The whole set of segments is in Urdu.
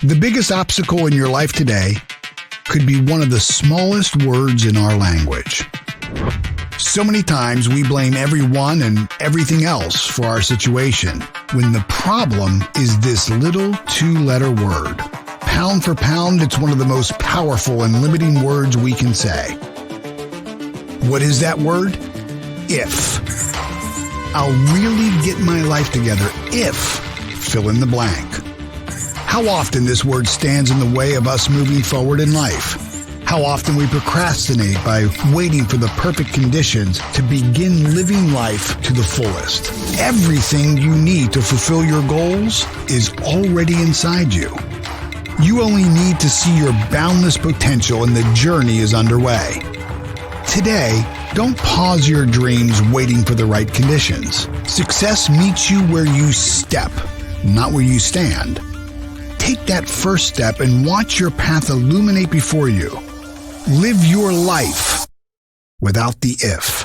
The biggest obstacle in your life today could be one of the smallest words in our language. So many times we blame everyone and everything else for our situation, when the problem is this little two-letter word. Pound for pound, it's one of the most powerful and limiting words we can say. What is that word? If. I'll really get my life together if, fill in the blank. How often this word stands in the way of us moving forward in life. How often we procrastinate by waiting for the perfect conditions to begin living life to the fullest. Everything you need to fulfill your goals is already inside you. You only need to see your boundless potential and the journey is underway. Today, don't pause your dreams waiting for the right conditions. Success meets you where you step, not where you stand. Take that first step and watch your path illuminate before you. Live your life without the if.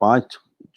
5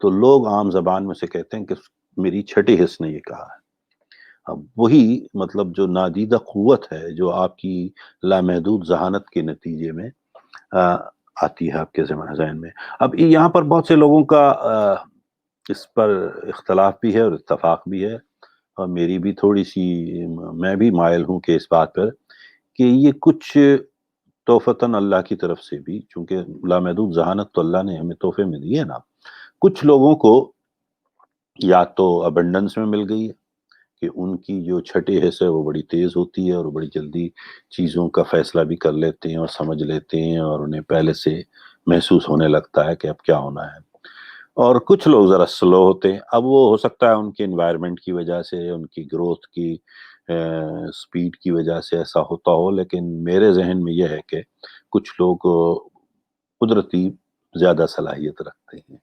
تو لوگ عام زبان میں سے کہتے ہیں کہ میری چھٹی حص نے یہ کہا ہے. اب وہی مطلب جو نادیدہ قوت ہے جو آپ کی لامحدود ذہانت کے نتیجے میں آتی ہے آپ کے ذہن میں. اب یہاں پر بہت سے لوگوں کا اس پر اختلاف بھی ہے اور اتفاق بھی ہے، اور میری بھی تھوڑی سی، میں بھی مائل ہوں کہ اس بات پر کہ یہ کچھ توفتاً اللہ کی طرف سے بھی، چونکہ لامحدود ذہانت تو اللہ نے ہمیں تحفے میں دی ہے نا، کچھ لوگوں کو یا تو ابنڈنس میں مل گئی ہے کہ ان کی جو چھٹی حص ہے وہ بڑی تیز ہوتی ہے اور بڑی جلدی چیزوں کا فیصلہ بھی کر لیتے ہیں اور سمجھ لیتے ہیں، اور انہیں پہلے سے محسوس ہونے لگتا ہے کہ اب کیا ہونا ہے. اور کچھ لوگ ذرا سلو ہوتے ہیں. اب وہ ہو سکتا ہے ان کے انوائرمنٹ کی وجہ سے، ان کی گروتھ کی سپیڈ کی وجہ سے ایسا ہوتا ہو، لیکن میرے ذہن میں یہ ہے کہ کچھ لوگ قدرتی زیادہ صلاحیت رکھتے ہیں.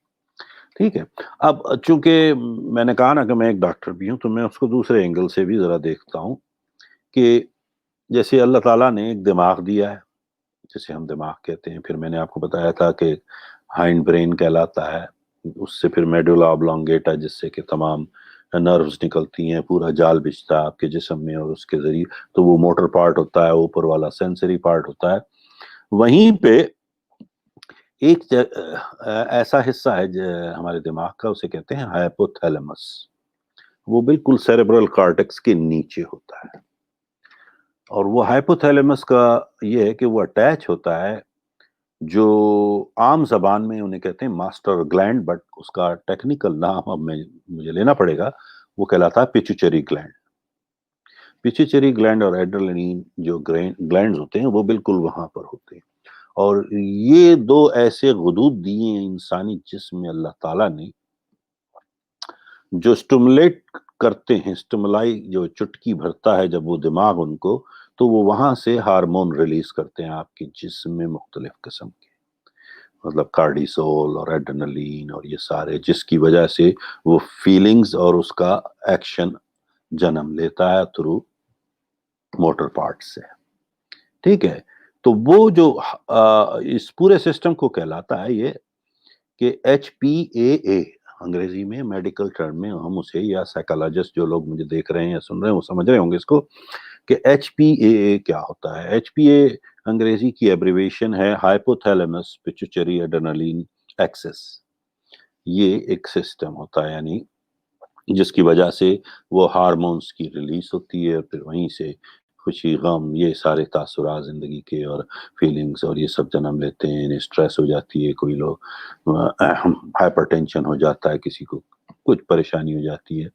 ٹھیک ہے. اب چونکہ میں نے کہا نا کہ میں ایک ڈاکٹر بھی ہوں، تو میں اس کو دوسرے اینگل سے بھی ذرا دیکھتا ہوں کہ جیسے اللہ تعالیٰ نے ایک دماغ دیا ہے جسے ہم دماغ کہتے ہیں. پھر میں نے آپ کو بتایا تھا کہ ہائنڈ برین کہلاتا ہے، اس سے پھر میڈولا اوبلونگیٹا جس سے کہ تمام نروز نکلتی ہیں، پورا جال بچھتا ہے آپ کے جسم میں، اور اس کے ذریعے تو وہ موٹر پارٹ ہوتا ہے، اوپر والا سینسری پارٹ ہوتا ہے. وہیں پہ ایک ایسا حصہ ہے ہمارے دماغ کا، اسے کہتے ہیں ہائپوتھیلمس. وہ بالکل سیریبرل کارٹیکس کے نیچے ہوتا ہے، اور وہ ہائپوتھیلمس کا یہ ہے کہ وہ اٹیچ ہوتا ہے، جو عام زبان میں انہیں کہتے ہیں ماسٹر گلینڈ، بٹ اس کا ٹیکنیکل نام اب مجھے لینا پڑے گا، وہ کہلاتا ہے پیچوچری گلینڈ. پیچوچری گلینڈ اور ایڈرینلین جو گلینڈز ہوتے ہیں وہ بالکل وہاں پر ہوتے ہیں. اور یہ دو ایسے غدود دیے ہیں انسانی جسم میں اللہ تعالیٰ نے، جو سٹیمولیٹ کرتے ہیں، سٹیمولائی جو چٹکی بھرتا ہے جب وہ دماغ ان کو، تو وہ وہاں سے ہارمون ریلیز کرتے ہیں آپ کے جسم میں مختلف قسم کے، مطلب کارڈیسول اور ایڈرینلین اور یہ سارے، جس کی وجہ سے وہ فیلنگز اور اس کا ایکشن جنم لیتا ہے تھرو موٹر پارٹ سے. ٹھیک ہے. تو وہ جو اس پورے سسٹم کو کہلاتا ہے یہ کہ ایچ پی اے انگریزی میں، میڈیکل ٹرم میں ہم اسے، یا سائیکالوجسٹ جو لوگ مجھے دیکھ رہے ہیں یا سن رہے ہیں وہ سمجھ رہے ہوں گے اس کو کہ ایچ پی اے کیا ہوتا ہے. ایچ پی اے انگریزی کی ایبریویشن ہے ہائپوتھیلمس پیچوچری ایڈرینلین ایکسس. یہ ایک سسٹم ہوتا ہے، یعنی جس کی وجہ سے وہ ہارمونز کی ریلیز ہوتی ہے، پھر وہیں سے خوشی، غم، یہ سارے تاثرات زندگی کے اور فیلنگز اور یہ سب جنم لیتے ہیں. اسٹریس ہو جاتی ہے، کوئی لوگ ہائپر ٹینشن ہو جاتا ہے، کسی کو کچھ پریشانی ہو جاتی ہے.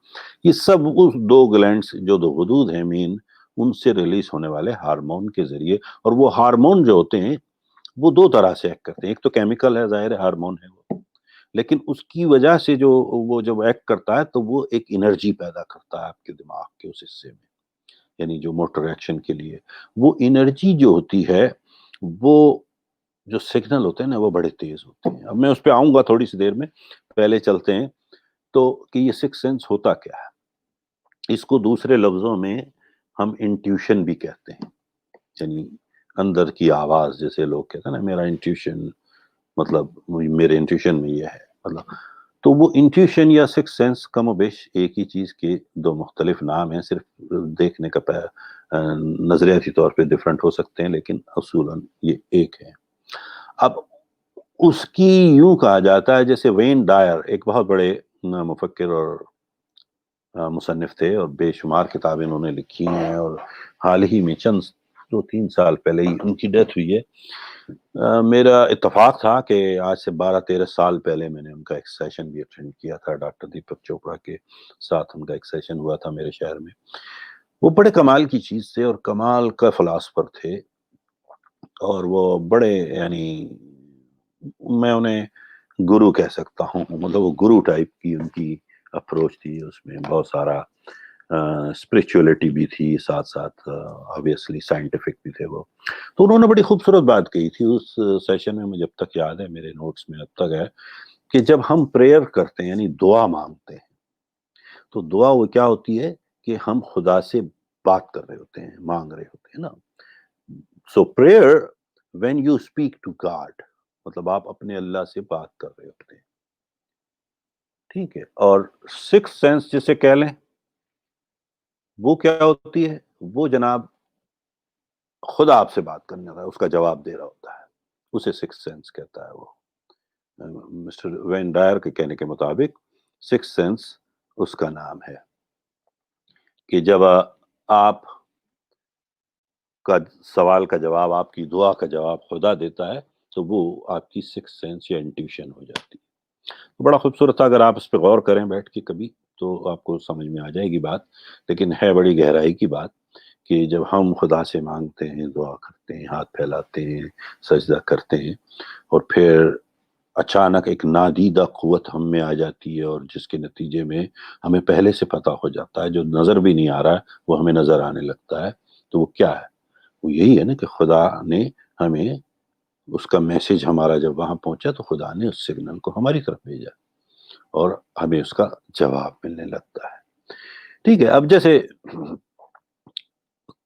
یہ سب اس دو گلینڈز جو دو غدود ہیں مین، ان سے ریلیز ہونے والے ہارمون کے ذریعے. اور وہ ہارمون جو ہوتے ہیں وہ دو طرح سے ایکٹ کرتے ہیں. ایک تو کیمیکل ہے، ظاہر ہے ہارمون ہے وہ، لیکن اس کی وجہ سے جو وہ جب ایکٹ کرتا ہے تو وہ ایک انرجی پیدا کرتا ہے آپ کے دماغ کے اس حصے میں، یعنی جو موٹر ایکشن کے لیے. وہ انرجی جو ہوتی ہے، وہ جو سگنل ہوتے ہیں نا وہ بڑے تیز ہوتے ہیں. اب میں اس پہ آؤں گا تھوڑی سی دیر میں، پہلے چلتے ہیں تو کہ یہ سکس سینس ہوتا کیا ہے. اس کو دوسرے لفظوں میں ہم انٹیوشن بھی کہتے ہیں، یعنی اندر کی آواز، جیسے لوگ کہتے ہیں نا میرا انٹیوشن، مطلب میرے انٹیوشن میں یہ ہے، مطلب تو وہ انٹیوشن یا سکس سینس کم و بیش ایک ہی چیز کے دو مختلف نام ہیں، صرف دیکھنے کا نظریاتی طور پہ ڈفرنٹ ہو سکتے ہیں، لیکن اصولاً یہ ایک ہے. اب اس کی یوں کہا جاتا ہے، جیسے وین ڈائر ایک بہت بڑے مفکر اور مصنف تھے، اور بے شمار کتابیں انہوں نے لکھی ہیں، اور حال ہی میں چند 2-3 سال پہلے ہی ان کی ڈیتھ ہوئی ہے. میرا اتفاق تھا کہ آج سے 12-13 سال پہلے میں نے ان کا ایک سیشن بھی اٹینڈ کیا تھا، ڈاکٹر دیپک چوپڑا کے ساتھ ان کا ایک سیشن ہوا تھا میرے شہر میں. وہ بڑے کمال کی چیز تھے اور کمال کا فلاسفر تھے، اور وہ بڑے، یعنی میں انہیں گرو کہہ سکتا ہوں، مطلب وہ گرو ٹائپ کی ان کی اپروچ تھی. اس میں بہت سارا اسپرچولیٹی بھی تھی، ساتھ ساتھ آبویسلی سائنٹیفک بھی تھے وہ. تو انہوں نے بڑی خوبصورت بات کہی تھی اس سیشن میں، مجھے اب تک یاد ہے، میرے نوٹس میں اب تک ہے، کہ جب ہم پریئر کرتے ہیں، یعنی دعا مانگتے ہیں، تو دعا وہ کیا ہوتی ہے کہ ہم خدا سے بات کر رہے ہوتے ہیں، مانگ رہے ہوتے ہیں نا. So prayer when you speak to God, مطلب آپ اپنے اللہ سے بات کر رہے ہوتے ہیں. ٹھیک ہے. اور سکس سینس جسے کہہ لیں وہ کیا ہوتی ہے؟ وہ جناب خدا آپ سے بات کرنے رہا ہے، اس کا جواب دے رہا ہوتا ہے، اسے سکس سینس کہتا ہے. وہ مسٹر وین ڈائر کے کہنے کے مطابق سکس سینس اس کا نام ہے کہ جب آپ کا سوال کا جواب، آپ کی دعا کا جواب خدا دیتا ہے تو وہ آپ کی سکس سینس یا انٹیوشن ہو جاتی ہے. بڑا خوبصورت تھا، اگر آپ اس پہ غور کریں بیٹھ کے کبھی تو آپ کو سمجھ میں آ جائے گی بات. لیکن ہے بڑی گہرائی کی بات کہ جب ہم خدا سے مانگتے ہیں، دعا کرتے ہیں، ہاتھ پھیلاتے ہیں، سجدہ کرتے ہیں، اور پھر اچانک ایک نادیدہ قوت ہم میں آ جاتی ہے، اور جس کے نتیجے میں ہمیں پہلے سے پتہ ہو جاتا ہے، جو نظر بھی نہیں آ رہا ہے وہ ہمیں نظر آنے لگتا ہے. تو وہ کیا ہے؟ وہ یہی ہے نا کہ خدا نے ہمیں اس کا میسج، ہمارا جب وہاں پہنچا تو خدا نے اس سگنل کو ہماری طرف بھیجا اور ہمیں اس کا جواب ملنے لگتا ہے. ٹھیک ہے. اب جیسے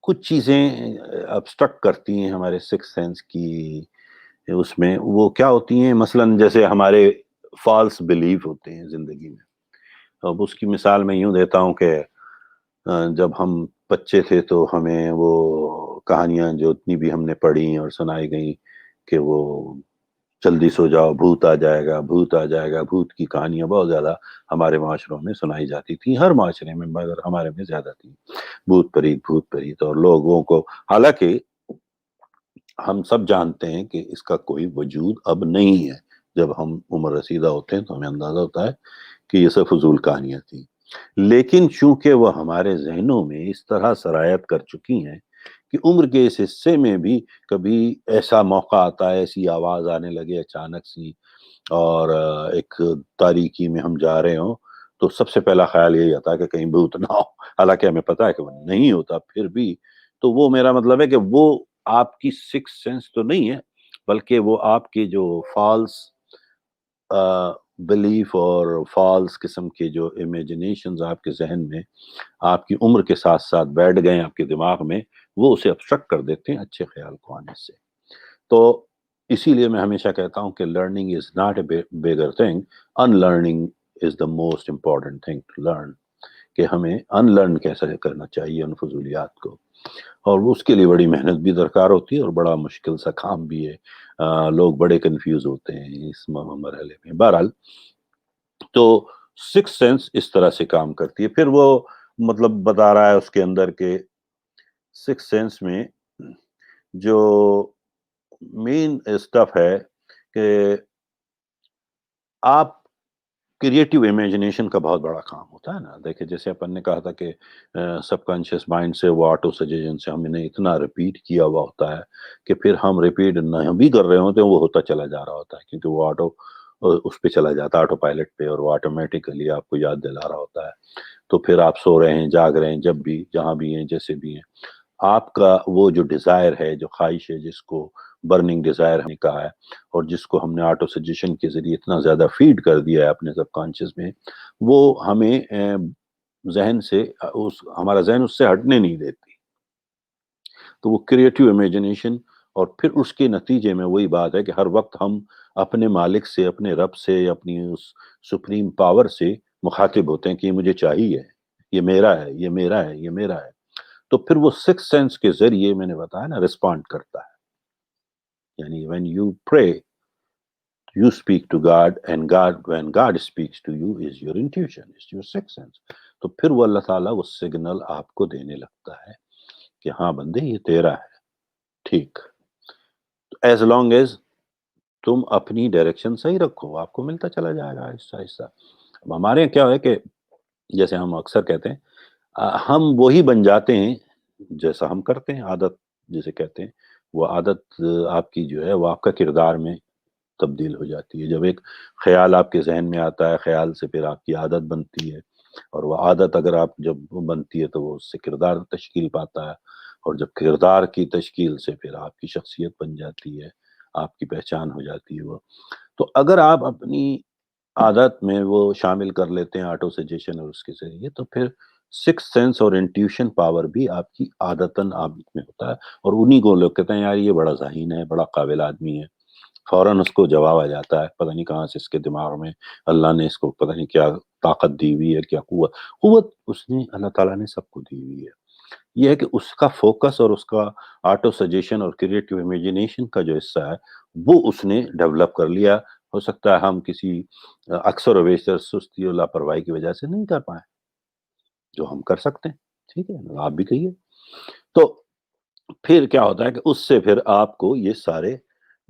کچھ چیزیں ابسٹرکٹ کرتی ہیں ہمارے سکس سینس کی، اس میں وہ کیا ہوتی ہیں؟ مثلاً جیسے ہمارے فالس بلیف ہوتے ہیں زندگی میں. اب اس کی مثال میں یوں دیتا ہوں کہ جب ہم بچے تھے تو ہمیں وہ کہانیاں جو اتنی بھی ہم نے پڑھی اور سنائی گئیں کہ وہ جلدی سو جاؤ، بھوت آ جائے گا، بھوت آ جائے گا. بھوت کی کہانیاں بہت زیادہ ہمارے معاشروں میں سنائی جاتی تھی، ہر معاشرے میں، مگر ہمارے میں زیادہ تھی. بھوت پریت، بھوت پریت. اور لوگوں کو، حالانکہ ہم سب جانتے ہیں کہ اس کا کوئی وجود اب نہیں ہے. جب ہم عمر رسیدہ ہوتے ہیں تو ہمیں اندازہ ہوتا ہے کہ یہ سب فضول کہانیاں تھیں. لیکن چونکہ وہ ہمارے ذہنوں میں اس طرح سرایت کر چکی ہیں کہ عمر کے اس حصے میں بھی کبھی ایسا موقع آتا ہے، ایسی آواز آنے لگے اچانک سی، اور ایک تاریکی میں ہم جا رہے ہوں تو سب سے پہلا خیال یہی آتا ہے کہ کہیں بھوت نہ ہو. حالانکہ ہمیں پتا ہے کہ وہ نہیں ہوتا پھر بھی. تو وہ میرا مطلب ہے کہ وہ آپ کی سکس سینس تو نہیں ہے، بلکہ وہ آپ کے جو فالس بلیف اور فالس قسم کے جو امیجنیشنز آپ کے ذہن میں آپ کی عمر کے ساتھ ساتھ بیٹھ گئے آپ کے دماغ میں، وہ اسے ابسٹرکٹ کر دیتے ہیں اچھے خیال کو آنے سے. تو اسی لیے میں ہمیشہ کہتا ہوں کہ learning is not a bigger thing, and learning is the most important thing to learn. کہ ہمیں ان لرن کیسے کرنا چاہیے ان فضولیات کو، اور اس کے لیے بڑی محنت بھی درکار ہوتی ہے اور بڑا مشکل سا کام بھی ہے. لوگ بڑے کنفیوز ہوتے ہیں اس مرحلے میں. بہرحال تو سکس سینس اس طرح سے کام کرتی ہے. پھر وہ مطلب بتا رہا ہے اس کے اندر کہ سکس سینس میں جو مین اسٹف ہے کہ آپ کریٹیو امیجنیشن کا بہت بڑا کام ہوتا ہے نا. دیکھیں جیسے اپن نے کہا تھا کہ سب کانشیس مائنڈ سے، وہ آٹو سجیشن سے ہم نے اتنا ریپیٹ کیا ہوا ہوتا ہے کہ پھر ہم ریپیٹ نہ بھی کر رہے ہوتے ہیں وہ ہوتا چلا جا رہا ہوتا ہے، کیونکہ وہ آٹو اس پہ چلا جاتا ہے، آٹو پائلٹ پہ، اور وہ آٹومیٹیکلی آپ کو یاد دلا رہا ہوتا ہے. تو پھر آپ سو رہے ہیں، جاگ رہے ہیں، جب بھی جہاں بھی ہیں جیسے بھی ہیں، آپ کا وہ جو ڈیزائر ہے، جو خواہش ہے، جس کو برننگ ڈیزائر ہم نے کہا ہے، اور جس کو ہم نے آٹو سجیشن کے ذریعے اتنا زیادہ فیڈ کر دیا ہے اپنے سب کانشیس میں، وہ ہمیں ذہن سے ہمارا ذہن اس سے ہٹنے نہیں دیتی. تو وہ کریٹیو امیجنیشن، اور پھر اس کے نتیجے میں وہی بات ہے کہ ہر وقت ہم اپنے مالک سے، اپنے رب سے، اپنی اس سپریم پاور سے مخاطب ہوتے ہیں کہ یہ مجھے چاہیے، یہ میرا ہے، یہ میرا ہے، یہ میرا ہے. تو پھر وہ سکس سینس کے ذریعے میں نے بتایا نا رسپونڈ کرتا ہے. یعنی when you pray you speak to God, and when God speaks to you is your intuition, is your sixth sense. تو پھر وہ اللہ تعالیٰ وہ سگنل آپ کو دینے لگتا ہے کہ ہاں بندے یہ تیرا ہے. ٹھیک. ایز لانگ ایز تم اپنی ڈائریکشن صحیح رکھو، آپ کو ملتا چلا جائے گا آہستہ آہستہ. اب ہمارے یہاں کیا ہے کہ جیسے ہم اکثر کہتے ہیں ہم وہی بن جاتے ہیں جیسا ہم کرتے ہیں. عادت جسے کہتے ہیں، وہ عادت آپ کی جو ہے وہ آپ کا کردار میں تبدیل ہو جاتی ہے. جب ایک خیال آپ کے ذہن میں آتا ہے، خیال سے پھر آپ کی عادت بنتی ہے، اور وہ عادت اگر آپ جب بنتی ہے تو وہ اس سے کردار تشکیل پاتا ہے، اور جب کردار کی تشکیل سے پھر آپ کی شخصیت بن جاتی ہے، آپ کی پہچان ہو جاتی ہے وہ. تو اگر آپ اپنی عادت میں وہ شامل کر لیتے ہیں آٹو سجیشن اور اس کے ذریعے، تو پھر سکس سینس اور انٹیوشن پاور بھی آپ کی عادتاً آپ میں ہوتا ہے. اور انہی کو لوگ کہتے ہیں یار یہ بڑا ذہین ہے، بڑا قابل آدمی ہے، فوراً اس کو جواب آ جاتا ہے، پتہ نہیں کہاں سے اس کے دماغ میں اللہ نے اس کو پتہ نہیں کیا طاقت دی ہوئی ہے، کیا قوت اس نے اللہ تعالیٰ نے سب کو دی ہوئی ہے۔ یہ ہے کہ اس کا فوکس اور اس کا آٹو سجیشن اور کریٹو امیجنیشن کا جو حصہ ہے وہ اس نے ڈیولپ کر لیا۔ ہو سکتا ہے ہم کسی اکثر و بیشتر سستی اور لاپرواہی کی وجہ سے نہیں کر پائیں جو ہم کر سکتے ہیں، ٹھیک ہے، آپ بھی کہیے۔ تو پھر کیا ہوتا ہے کہ اس سے پھر آپ کو یہ سارے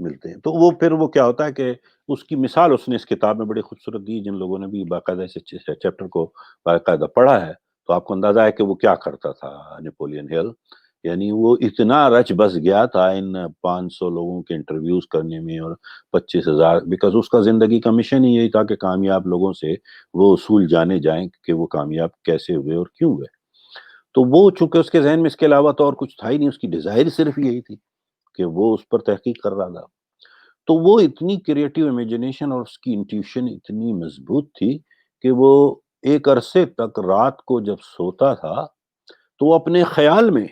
ملتے ہیں، تو وہ پھر وہ کیا ہوتا ہے کہ اس کی مثال اس نے اس کتاب میں بڑی خوبصورت دی، جن لوگوں نے بھی باقاعدہ اس چیپٹر کو باقاعدہ پڑھا ہے تو آپ کو اندازہ ہے کہ وہ کیا کرتا تھا نیپولین ہل۔ یعنی وہ اتنا رچ بس گیا تھا ان 500 لوگوں کے انٹرویوز کرنے میں اور 25,000، بیکاز اس کا زندگی کا مشن ہی یہی تھا کہ کامیاب لوگوں سے وہ اصول جانے جائیں کہ وہ کامیاب کیسے ہوئے اور کیوں ہوئے۔ تو وہ چونکہ اس کے ذہن میں اس کے علاوہ تو اور کچھ تھا ہی نہیں، اس کی ڈیزائر صرف یہی تھی کہ وہ اس پر تحقیق کر رہا تھا۔ تو وہ اتنی کریٹو امیجنیشن اور اس کی انٹیوشن اتنی مضبوط تھی کہ وہ ایک عرصے تک رات کو جب سوتا تھا تو وہ اپنے خیال میں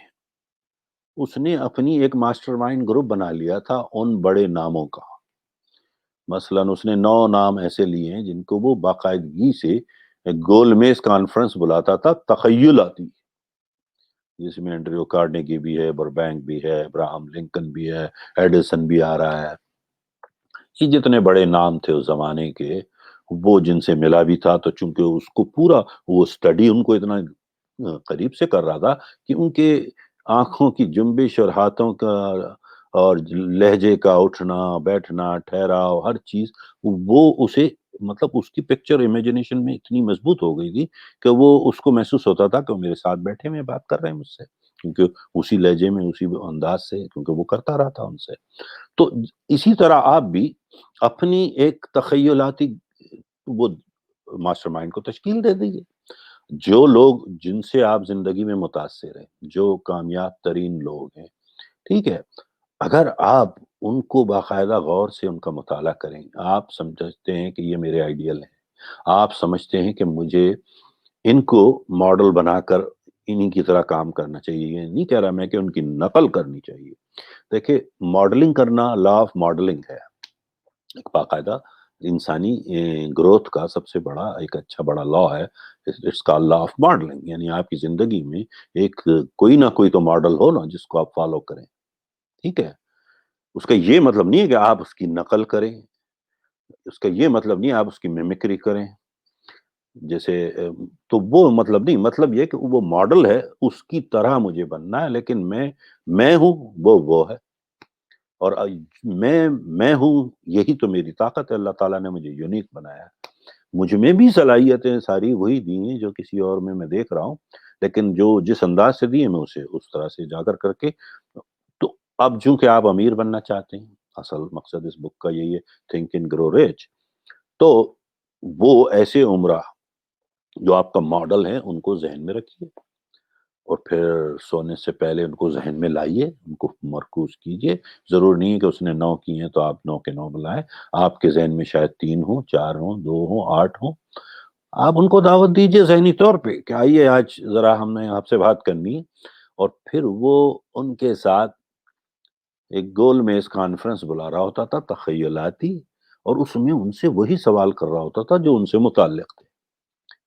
اس نے اپنی ایک ماسٹر مائنڈ گروپ بنا لیا تھا ان بڑے ناموں کا۔ مثلا اس نے 9 نام ایسے لیے ہیں جن کو وہ باقاعدگی سے گول میز کانفرنس بلاتا تھا تخیلاتی، جس میں اینڈریو کارنیگی بھی ہے، بربینک بھی ہے، ابراہم لنکن بھی ہے، ایڈیسن بھی آ رہا ہے، یہ جتنے بڑے نام تھے اس زمانے کے، وہ جن سے ملا بھی تھا تو چونکہ اس کو پورا وہ اسٹڈی ان کو اتنا قریب سے کر رہا تھا کہ ان کے آنکھوں کی جنبش اور ہاتھوں کا اور لہجے کا اٹھنا بیٹھنا ٹھہراؤ ہر چیز وہ اسے مطلب اس کی پکچر امیجنیشن میں اتنی مضبوط ہو گئی تھی کہ وہ اس کو محسوس ہوتا تھا کہ وہ میرے ساتھ بیٹھے ہوئے بات کر رہے ہیں مجھ سے، کیونکہ اسی لہجے میں اسی انداز سے، کیونکہ وہ کرتا رہا تھا ان سے۔ تو اسی طرح آپ بھی اپنی ایک تخیلاتی وہ ماسٹر مائنڈ کو تشکیل دے دیجیے۔ جو لوگ جن سے آپ زندگی میں متاثر ہیں، جو کامیاب ترین لوگ ہیں، ٹھیک ہے، اگر آپ ان کو باقاعدہ غور سے ان کا مطالعہ کریں، آپ سمجھتے ہیں کہ یہ میرے آئیڈیل ہیں، آپ سمجھتے ہیں کہ مجھے ان کو ماڈل بنا کر انہی کی طرح کام کرنا چاہیے، یہ نہیں کہہ رہا میں کہ ان کی نقل کرنی چاہیے۔ دیکھیں، ماڈلنگ کرنا لا آف ماڈلنگ ہے، ایک باقاعدہ انسانی گروتھ کا سب سے بڑا ایک اچھا بڑا لا ہے، اٹس کا لا آف ماڈلنگ، یعنی آپ کی زندگی میں ایک کوئی نہ کوئی تو ماڈل ہو نا جس کو آپ فالو کریں، ٹھیک ہے۔ اس کا یہ مطلب نہیں ہے کہ آپ اس کی نقل کریں، اس کا یہ مطلب نہیں ہے آپ اس کی میمکری کریں، جیسے تو وہ مطلب نہیں، مطلب یہ کہ وہ ماڈل ہے، اس کی طرح مجھے بننا ہے، لیکن میں ہوں وہ ہے، اور میں ہوں، یہی تو میری طاقت ہے، اللہ تعالیٰ نے مجھے یونیک بنایا ہے، مجھ میں بھی صلاحیتیں ساری وہی دی ہیں جو کسی اور میں دیکھ رہا ہوں، لیکن جو جس انداز سے دی ہیں میں اسے اس طرح سے اجاگر کر کے۔ تو اب چونکہ آپ امیر بننا چاہتے ہیں، اصل مقصد اس بک کا یہی ہے، تھنک اینڈ گرو ریچ، تو وہ ایسے عمرہ جو آپ کا ماڈل ہے ان کو ذہن میں رکھیے، اور پھر سونے سے پہلے ان کو ذہن میں لائیے، ان کو مرکوز کیجئے۔ ضرور نہیں ہے کہ اس نے 9 کی ہیں تو آپ 9 کے 9 بلائیں، آپ کے ذہن میں شاید 3 ہوں، 4 ہوں، 2 ہوں، 8 ہوں، آپ ان کو دعوت دیجئے ذہنی طور پہ کہ آئیے آج ذرا ہم نے آپ سے بات کرنی ہے، اور پھر وہ ان کے ساتھ ایک گول میز کانفرنس بلا رہا ہوتا تھا تخیلاتی، اور اس میں ان سے وہی سوال کر رہا ہوتا تھا جو ان سے متعلق تھے،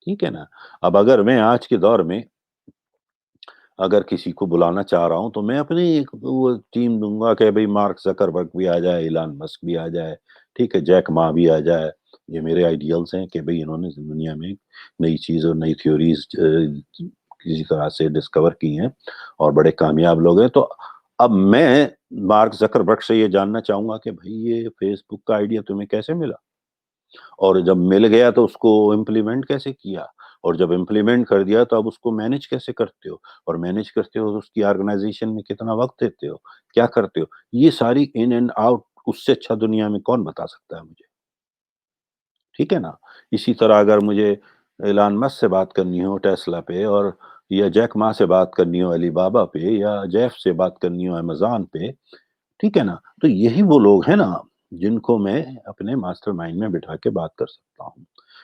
ٹھیک ہے نا۔ اب اگر میں آج کے دور میں اگر کسی کو بلانا چاہ رہا ہوں تو میں اپنی ایک وہ ٹیم دوں گا کہ بھئی مارک زکربرگ بھی آ جائے، ایلان مسک بھی آ جائے، ٹھیک ہے، جیک ما بھی آ جائے، یہ میرے آئیڈیلز ہیں کہ بھئی انہوں نے دنیا میں نئی چیز اور نئی تھیوریز کسی طرح سے ڈسکور کی ہیں اور بڑے کامیاب لوگ ہیں۔ تو اب میں مارک زکربرگ سے یہ جاننا چاہوں گا کہ بھئی یہ فیس بک کا آئیڈیا تمہیں کیسے ملا، اور جب مل گیا تو اس کو امپلیمنٹ کیسے کیا، اور جب امپلیمنٹ کر دیا تو اب اس کو مینج کیسے کرتے ہو، اور مینج کرتے ہو تو اس کی آرگنائزیشن میں کتنا وقت دیتے ہو، کیا کرتے ہو، یہ ساری ان اینڈ آؤٹ اس سے اچھا دنیا میں کون بتا سکتا ہے مجھے، ٹھیک ہے نا۔ اسی طرح اگر مجھے ایلان مسک سے بات کرنی ہو ٹیسلا پہ، اور یا جیک ما سے بات کرنی ہو علی بابا پہ، یا جیف سے بات کرنی ہو امیزون پہ، ٹھیک ہے نا، تو یہی وہ لوگ ہیں نا جن کو میں اپنے ماسٹر مائنڈ میں بٹھا کے بات کر سکتا ہوں۔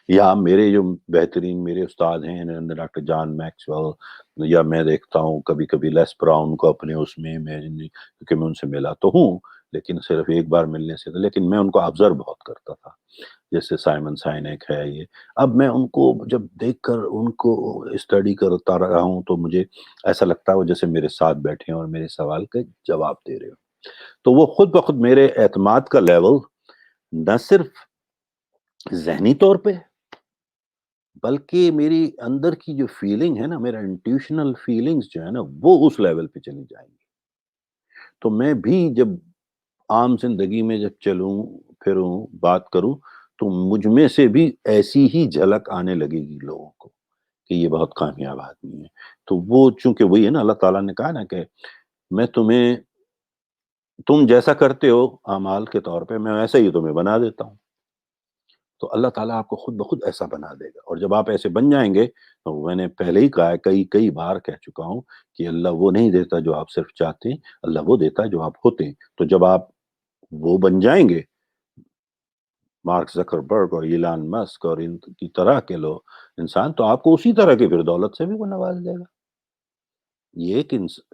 یا میرے جو بہترین میرے استاد ہیں ڈاکٹر جان میکسویل، یا میں دیکھتا ہوں کبھی کبھی لیس براؤن کو اپنے اس میں کیونکہ میں ان سے ملا تو ہوں، لیکن صرف ایک بار ملنے سے تھا، لیکن میں ان کو آبزرو بہت کرتا تھا، جیسے سائمن سائنک ہے یہ. اب میں ان کو جب دیکھ کر ان کو اسٹڈی کرتا رہا ہوں تو مجھے ایسا لگتا ہے وہ جیسے میرے ساتھ بیٹھے ہیں اور میرے سوال کے جواب دے رہے ہو. تو وہ خود بخود میرے اعتماد کا لیول نہ صرف ذہنی طور پہ بلکہ میری اندر کی جو فیلنگ ہے نا، میرا انٹیوشنل فیلنگز جو ہے نا، وہ اس لیول پہ چلی جائیں گی. تو میں بھی جب عام زندگی میں جب چلوں پھروں بات کروں تو مجھ میں سے بھی ایسی ہی جھلک آنے لگے گی لوگوں کو کہ یہ بہت کامیاب آدمی ہے. تو وہ چونکہ وہی ہے نا، اللہ تعالیٰ نے کہا نا کہ میں تم جیسا کرتے ہو اعمال کے طور پہ میں ویسا ہی تمہیں بنا دیتا ہوں. تو اللہ تعالیٰ آپ کو خود بخود ایسا بنا دے گا. اور جب آپ ایسے بن جائیں گے تو میں نے پہلے ہی کہا ہے، کئی بار کہہ چکا ہوں کہ اللہ وہ نہیں دیتا جو آپ صرف چاہتے ہیں، اللہ وہ دیتا ہے جو آپ ہوتے ہیں. تو جب آپ وہ بن جائیں گے، مارک زکربرگ اور ایلان مسک اور ان کی طرح کے لوگ انسان، تو آپ کو اسی طرح کی پھر دولت سے بھی وہ نواز دے گا. یہ ایک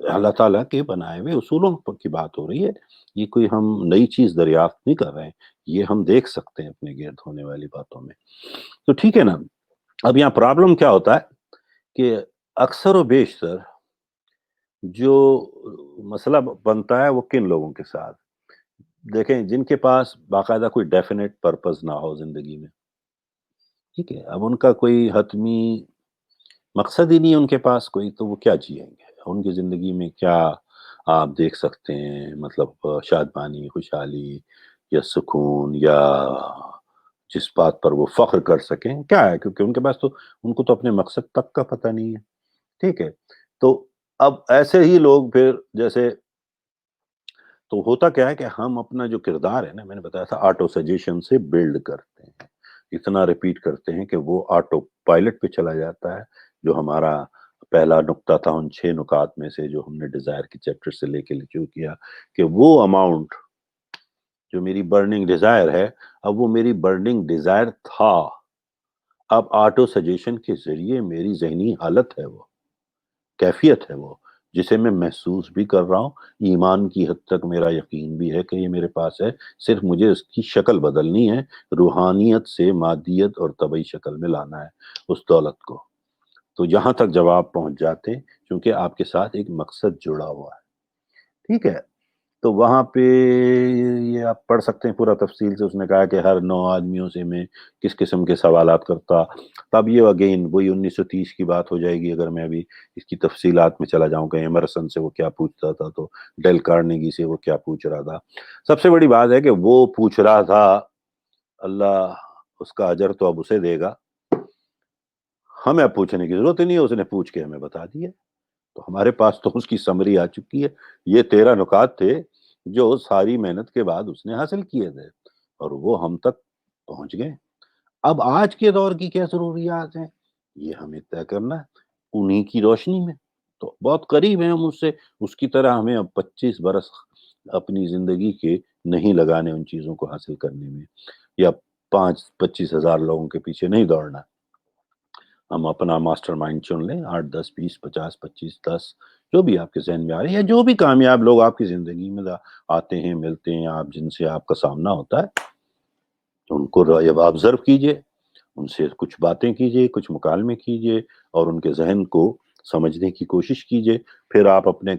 اللہ تعالیٰ کے بنائے ہوئے اصولوں کی بات ہو رہی ہے. یہ کوئی ہم نئی چیز دریافت نہیں کر رہے ہیں، یہ ہم دیکھ سکتے ہیں اپنے گرد ہونے والی باتوں میں. تو ٹھیک ہے نا. اب یہاں پرابلم کیا ہوتا ہے کہ اکثر و بیشتر جو مسئلہ بنتا ہے وہ کن لوگوں کے ساتھ، دیکھیں جن کے پاس باقاعدہ کوئی ڈیفینیٹ پرپز نہ ہو زندگی میں. ٹھیک ہے، اب ان کا کوئی حتمی مقصد ہی نہیں ہے ان کے پاس کوئی، تو وہ کیا جئیں گے؟ ان کی زندگی میں کیا آپ دیکھ سکتے ہیں؟ مطلب شادمانی، خوشحالی یا سکون یا جس بات پر وہ فخر کر سکیں کیا ہے؟ کیونکہ ان کے پاس تو ان کو تو اپنے مقصد تک کا پتہ نہیں ہے. ٹھیک ہے. تو اب ایسے ہی لوگ پھر جیسے، تو ہوتا کیا ہے کہ ہم اپنا جو کردار ہے نا، میں نے بتایا تھا آٹو سجیشن سے بلڈ کرتے ہیں، اتنا ریپیٹ کرتے ہیں کہ وہ آٹو پائلٹ پہ چلا جاتا ہے. جو ہمارا پہلا نقطہ تھا ان 6 نکات میں سے جو ہم نے ڈیزائر کے چیپٹر سے لے کے شروع کیا، کہ وہ اماؤنٹ جو میری برننگ ڈیزائر ہے، اب وہ میری برننگ ڈیزائر تھا، اب آٹو سجیشن کے ذریعے میری ذہنی حالت ہے، وہ کیفیت ہے، وہ جسے میں محسوس بھی کر رہا ہوں. ایمان کی حد تک میرا یقین بھی ہے کہ یہ میرے پاس ہے، صرف مجھے اس کی شکل بدلنی ہے، روحانیت سے مادیت اور طبعی شکل میں لانا ہے اس دولت کو. تو یہاں تک جب آپ پہنچ جاتے ہیں کیونکہ آپ کے ساتھ ایک مقصد جڑا ہوا ہے. ٹھیک ہے. تو وہاں پہ یہ آپ پڑھ سکتے ہیں پورا تفصیل سے. اس نے کہا کہ ہر 9 آدمیوں سے میں کس قسم کے سوالات کرتا. تب یہ اگین وہی 1930 کی بات ہو جائے گی اگر میں ابھی اس کی تفصیلات میں چلا جاؤں. کہ ایمرسن سے وہ کیا پوچھتا تھا، تو ڈیل کارنیگی سے وہ کیا پوچھ رہا تھا. سب سے بڑی بات ہے کہ وہ پوچھ رہا تھا، اللہ اس کا اجر تو اب اسے دے گا، ہمیں اب پوچھنے کی ضرورت ہی نہیں ہے، اس نے پوچھ کے ہمیں بتا دیا. تو ہمارے پاس تو اس کی سمری آ چکی ہے. یہ 13 نکات تھے جو ساری محنت کے بعد اس نے حاصل کیے تھے اور وہ ہم تک پہنچ گئے. اب آج کے دور کی کیا ضروریات ہیں یہ ہمیں طے کرنا ہے انہی کی روشنی میں. تو بہت قریب ہیں ہم اس سے. اس کی طرح ہمیں اب 25 برس اپنی زندگی کے نہیں لگانے ان چیزوں کو حاصل کرنے میں، یا 25 ہزار لوگوں کے پیچھے نہیں دوڑنا. ہم اپنا ماسٹر مائنڈ چن لیں، 8 10 20 50 25 10 جو بھی آپ کے ذہن میں آ رہے ہیں، یا جو بھی کامیاب لوگ آپ کی زندگی میں آتے ہیں ملتے ہیں، آپ جن سے آپ کا سامنا ہوتا ہے، ان کو جب آبزرو کیجئے، ان سے کچھ باتیں کیجئے، کچھ مکالمے کیجئے اور ان کے ذہن کو سمجھنے کی کوشش کیجئے. پھر آپ اپنے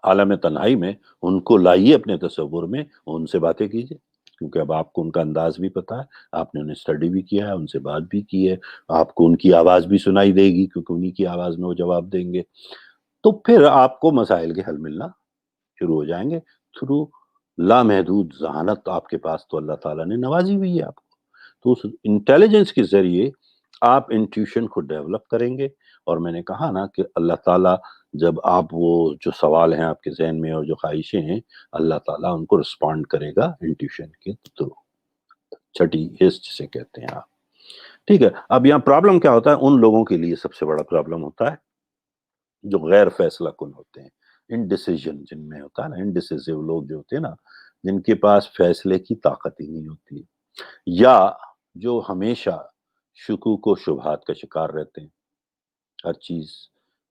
عالم تنہائی میں ان کو لائیے اپنے تصور میں، ان سے باتیں کیجئے. کیونکہ اب آپ کو ان کا انداز بھی پتا ہے، آپ نے انہیں اسٹڈی بھی کیا ہے، ان سے بات بھی کی ہے، آپ کو ان کی آواز بھی سنائی دے گی کیونکہ انہی کی آواز میں وہ جواب دیں گے. تو پھر آپ کو مسائل کے حل ملنا شروع ہو جائیں گے تھرو لامحدود ذہانت. آپ کے پاس تو اللہ تعالیٰ نے نوازی ہوئی ہے آپ کو. تو اس انٹیلیجنس کے ذریعے آپ انٹیوشن کو ڈیولپ کریں گے. اور میں نے کہا نا کہ اللہ تعالیٰ جب آپ وہ جو سوال ہیں آپ کے ذہن میں اور جو خواہشیں ہیں، اللہ تعالیٰ ان کو رسپونڈ کرے گا انٹیوشن کے تھرو. چھٹی حس جسے کہتے ہیں آپ. ٹھیک ہے. اب یہاں پرابلم کیا ہوتا ہے؟ ان لوگوں کے لیے سب سے بڑا پرابلم ہوتا ہے جو غیر فیصلہ کن ہوتے ہیں، انڈیسیژن جن میں ہوتا ہے نا، انڈیسیزو لوگ جو ہوتے ہیں نا، جن کے پاس فیصلے کی طاقت ہی نہیں ہوتی، یا جو ہمیشہ شکوک و شبہات کا شکار رہتے ہیں. ہر چیز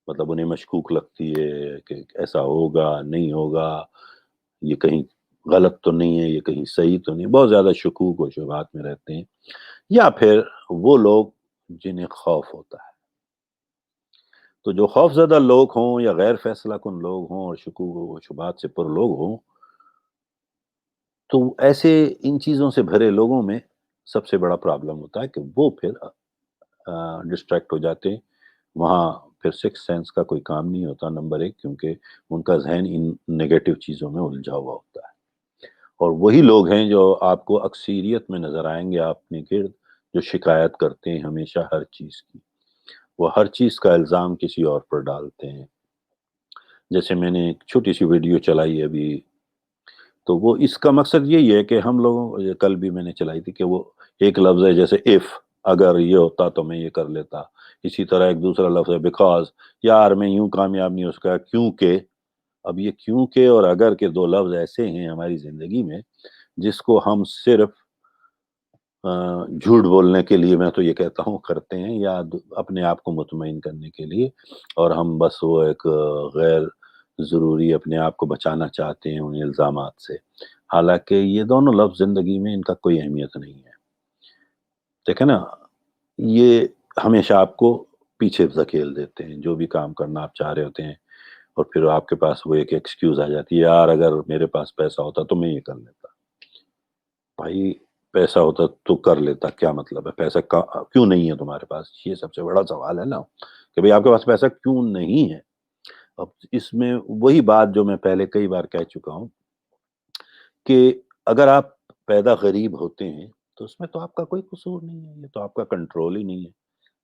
مطلب انہیں مشکوک لگتی ہے کہ ایسا ہوگا نہیں ہوگا. یہ کہیں غلط تو نہیں ہے، یہ کہیں صحیح تو نہیں، بہت زیادہ شکوک و شبہات میں رہتے ہیں، یا پھر وہ لوگ جنہیں خوف ہوتا ہے۔ تو جو خوف زدہ لوگ ہوں یا غیر فیصلہ کن لوگ ہوں اور شکوک و شبہات سے پر لوگ ہوں، تو ایسے ان چیزوں سے بھرے لوگوں میں سب سے بڑا پرابلم ہوتا ہے کہ وہ پھر ڈسٹریکٹ ہو جاتے ہیں۔ وہاں پھر سکس سینس کا کوئی کام نہیں ہوتا، نمبر ایک، کیونکہ ان کا ذہن ان نگیٹو چیزوں میں الجھا ہوا ہوتا ہے۔ اور وہی لوگ ہیں جو آپ کو اکثریت میں نظر آئیں گے اپنے گرد، جو شکایت کرتے ہیں ہمیشہ ہر چیز کی، وہ ہر چیز کا الزام کسی اور پر ڈالتے ہیں۔ جیسے میں نے ایک چھوٹی سی ویڈیو چلائی ابھی، تو وہ اس کا مقصد یہی ہے کہ ہم لوگوں، یہ کل بھی میں نے چلائی تھی، کہ وہ ایک لفظ ہے جیسے اف، اگر یہ ہوتا تو میں یہ کر لیتا۔ اسی طرح ایک دوسرا لفظ ہے بیکاز، یار میں یوں کامیاب نہیں ہو سکا کیونکہ۔ اب یہ کیونکہ اور اگر کے دو لفظ ایسے ہیں ہماری زندگی میں جس کو ہم صرف جھوٹ بولنے کے لیے، میں تو یہ کہتا ہوں، کرتے ہیں، یا اپنے آپ کو مطمئن کرنے کے لیے، اور ہم بس وہ ایک غیر ضروری اپنے آپ کو بچانا چاہتے ہیں ان الزامات سے، حالانکہ یہ دونوں لفظ زندگی میں ان کا کوئی اہمیت نہیں ہے۔ دیکھیں نا، یہ ہمیشہ آپ کو پیچھے دھکیل دیتے ہیں، جو بھی کام کرنا آپ چاہ رہے ہوتے ہیں، اور پھر آپ کے پاس وہ ایک ایکسکیوز آ جاتی ہے، یار اگر میرے پاس پیسہ ہوتا تو میں یہ کر لیتا۔ بھائی پیسہ ہوتا تو کر لیتا، کیا مطلب ہے؟ پیسہ کیوں نہیں ہے تمہارے پاس؟ یہ سب سے بڑا سوال ہے نا، کہ بھئی آپ کے پاس پیسہ کیوں نہیں ہے؟ اب اس میں وہی بات جو میں پہلے کئی بار کہہ چکا ہوں، کہ اگر آپ پیدا غریب ہوتے ہیں تو اس میں تو آپ کا کوئی قصور نہیں ہے، یہ تو آپ کا کنٹرول ہی نہیں ہے۔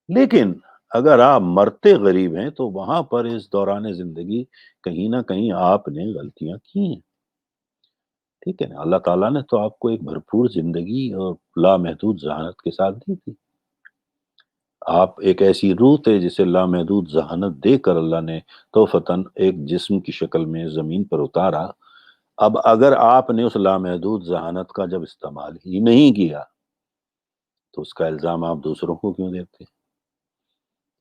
لیکن اگر آپ مرتے غریب ہیں تو وہاں پر اس دوران زندگی کہیں نہ کہیں آپ نے غلطیاں کی ہیں، ٹھیک ہے نا؟ اللہ تعالیٰ نے تو آپ کو ایک بھرپور زندگی اور لامحدود ذہانت کے ساتھ دی تھی۔ آپ ایک ایسی روح تھے جسے لامحدود ذہانت دے کر اللہ نے توفتاً ایک جسم کی شکل میں زمین پر اتارا۔ اب اگر آپ نے اس لامحدود ذہانت کا جب استعمال ہی نہیں کیا تو اس کا الزام آپ دوسروں کو کیوں دیتے؟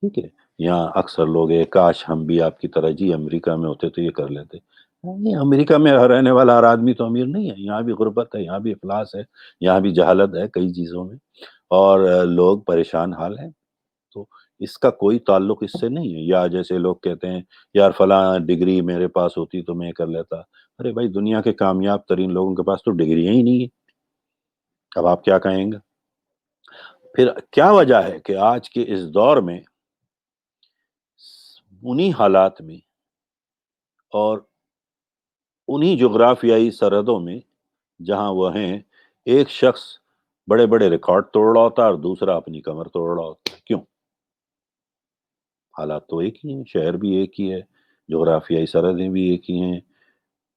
ٹھیک ہے، یہاں اکثر لوگ ہیں، کاش ہم بھی آپ کی طرح جی امریکہ میں ہوتے تو یہ کر لیتے۔ نہیں، امریکہ میں رہنے والا ہر آدمی تو امیر نہیں ہے، یہاں بھی غربت ہے، یہاں بھی افلاس ہے، یہاں بھی جہالت ہے کئی چیزوں میں، اور لوگ پریشان حال ہیں۔ تو اس کا کوئی تعلق اس سے نہیں ہے۔ یا جیسے لوگ کہتے ہیں، یار فلاں ڈگری میرے پاس ہوتی تو میں کر لیتا۔ ارے بھائی، دنیا کے کامیاب ترین لوگوں کے پاس تو ڈگریاں ہی نہیں ہیں، اب آپ کیا کہیں گے؟ پھر کیا وجہ ہے کہ آج کے اس دور میں انہی حالات میں اور انہی جغرافیائی سرحدوں میں جہاں وہ ہیں، ایک شخص بڑے بڑے ریکارڈ توڑ رہا ہوتا ہے اور دوسرا اپنی کمر توڑ رہا ہوتا ہے؟ کیوں؟ حالات تو ایک ہی ہیں، شہر بھی ایک ہی ہے، جغرافیائی سرحدیں بھی ایک ہی ہیں۔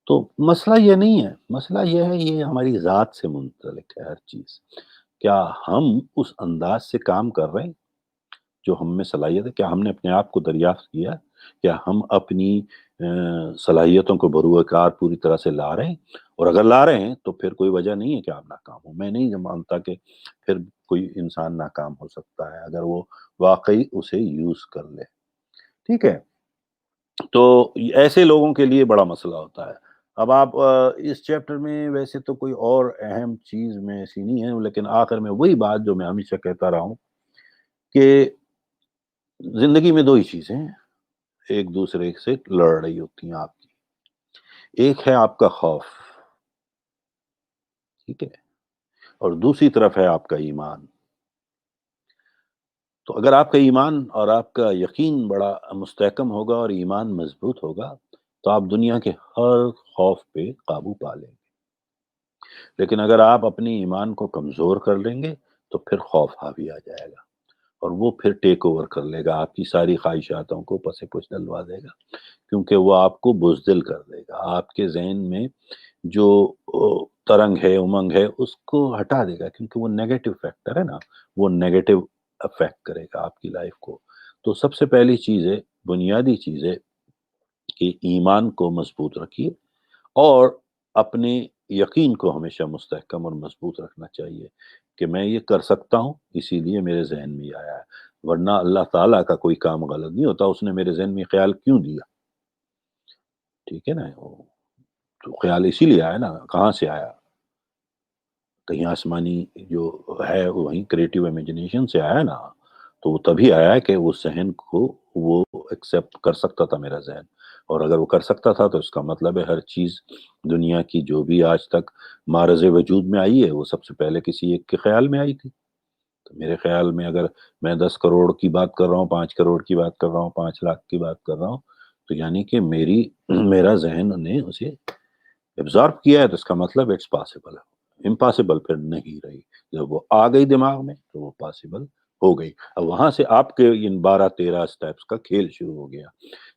تو مسئلہ یہ نہیں ہے، مسئلہ یہ ہے، یہ ہماری ذات سے منسلک ہے ہر چیز۔ کیا ہم اس انداز سے کام کر رہے ہیں جو ہم میں صلاحیت ہے؟ کیا ہم نے اپنے آپ کو دریافت کیا؟ کیا ہم اپنی صلاحیتوں کو بروئے کار پوری طرح سے لا رہے ہیں؟ اور اگر لا رہے ہیں تو پھر کوئی وجہ نہیں ہے کہ آپ ناکام ہوں۔ میں نہیں مانتا کہ پھر کوئی انسان ناکام ہو سکتا ہے اگر وہ واقعی اسے یوز کر لے، ٹھیک ہے؟ تو ایسے لوگوں کے لیے بڑا مسئلہ ہوتا ہے۔ اب آپ اس چیپٹر میں ویسے تو کوئی اور اہم چیز میں ایسی نہیں ہے، لیکن آخر میں وہی بات جو میں ہمیشہ کہتا رہا ہوں، کہ زندگی میں دو ہی چیزیں ہیں ایک دوسرے سے لڑ رہی ہوتی ہیں آپ کی، ایک ہے آپ کا خوف، ٹھیک ہے، اور دوسری طرف ہے آپ کا ایمان۔ تو اگر آپ کا ایمان اور آپ کا یقین بڑا مستحکم ہوگا اور ایمان مضبوط ہوگا تو آپ دنیا کے ہر خوف پہ قابو پا لیں گے۔ لیکن اگر آپ اپنی ایمان کو کمزور کر لیں گے تو پھر خوف حاوی آ جائے گا، اور وہ پھر ٹیک اوور کر لے گا، آپ کی ساری خواہشاتوں کو پس پش ڈلوا دے گا، کیونکہ وہ آپ کو بزدل کر دے گا، آپ کے ذہن میں جو ترنگ ہے، امنگ ہے، اس کو ہٹا دے گا، کیونکہ وہ نیگیٹو فیکٹر ہے نا، وہ نیگیٹو افیکٹ کرے گا آپ کی لائف کو۔ تو سب سے پہلی چیز ہے، بنیادی چیز ہے کہ ایمان کو مضبوط رکھیے، اور اپنے یقین کو ہمیشہ مستحکم اور مضبوط رکھنا چاہیے کہ میں یہ کر سکتا ہوں، اسی لیے میرے ذہن میں یہ آیا ہے، ورنہ اللہ تعالیٰ کا کوئی کام غلط نہیں ہوتا، اس نے میرے ذہن میں خیال کیوں دیا؟ ٹھیک ہے نا؟ تو خیال اسی لیے آیا نا، کہاں سے آیا؟ کہیں آسمانی جو ہے وہیں کریٹو امیجنیشن سے آیا نا، تو وہ تبھی آیا کہ وہ ذہن کو وہ ایکسپٹ کر سکتا تھا میرا ذہن، اور اگر وہ کر سکتا تھا تو اس کا مطلب ہے ہر چیز دنیا کی جو بھی آج تک معرض وجود میں آئی ہے وہ سب سے پہلے کسی ایک کے خیال میں آئی تھی۔ تو میرے خیال میں اگر میں 10 کروڑ کی بات کر رہا ہوں، 5 کروڑ کی بات کر رہا ہوں، 5 لاکھ کی بات کر رہا ہوں، تو یعنی کہ میرا ذہن نے اسے ایبزارب کیا ہے، تو اس کا مطلب اٹس پاسبل ہے، امپاسبل پھر نہیں رہی۔ جب وہ آ گئی دماغ میں تو وہ پاسبل ہو گئی۔ اب وہاں سے آپ کے ان 12-13 اسٹیپس کا کھیل شروع ہو گیا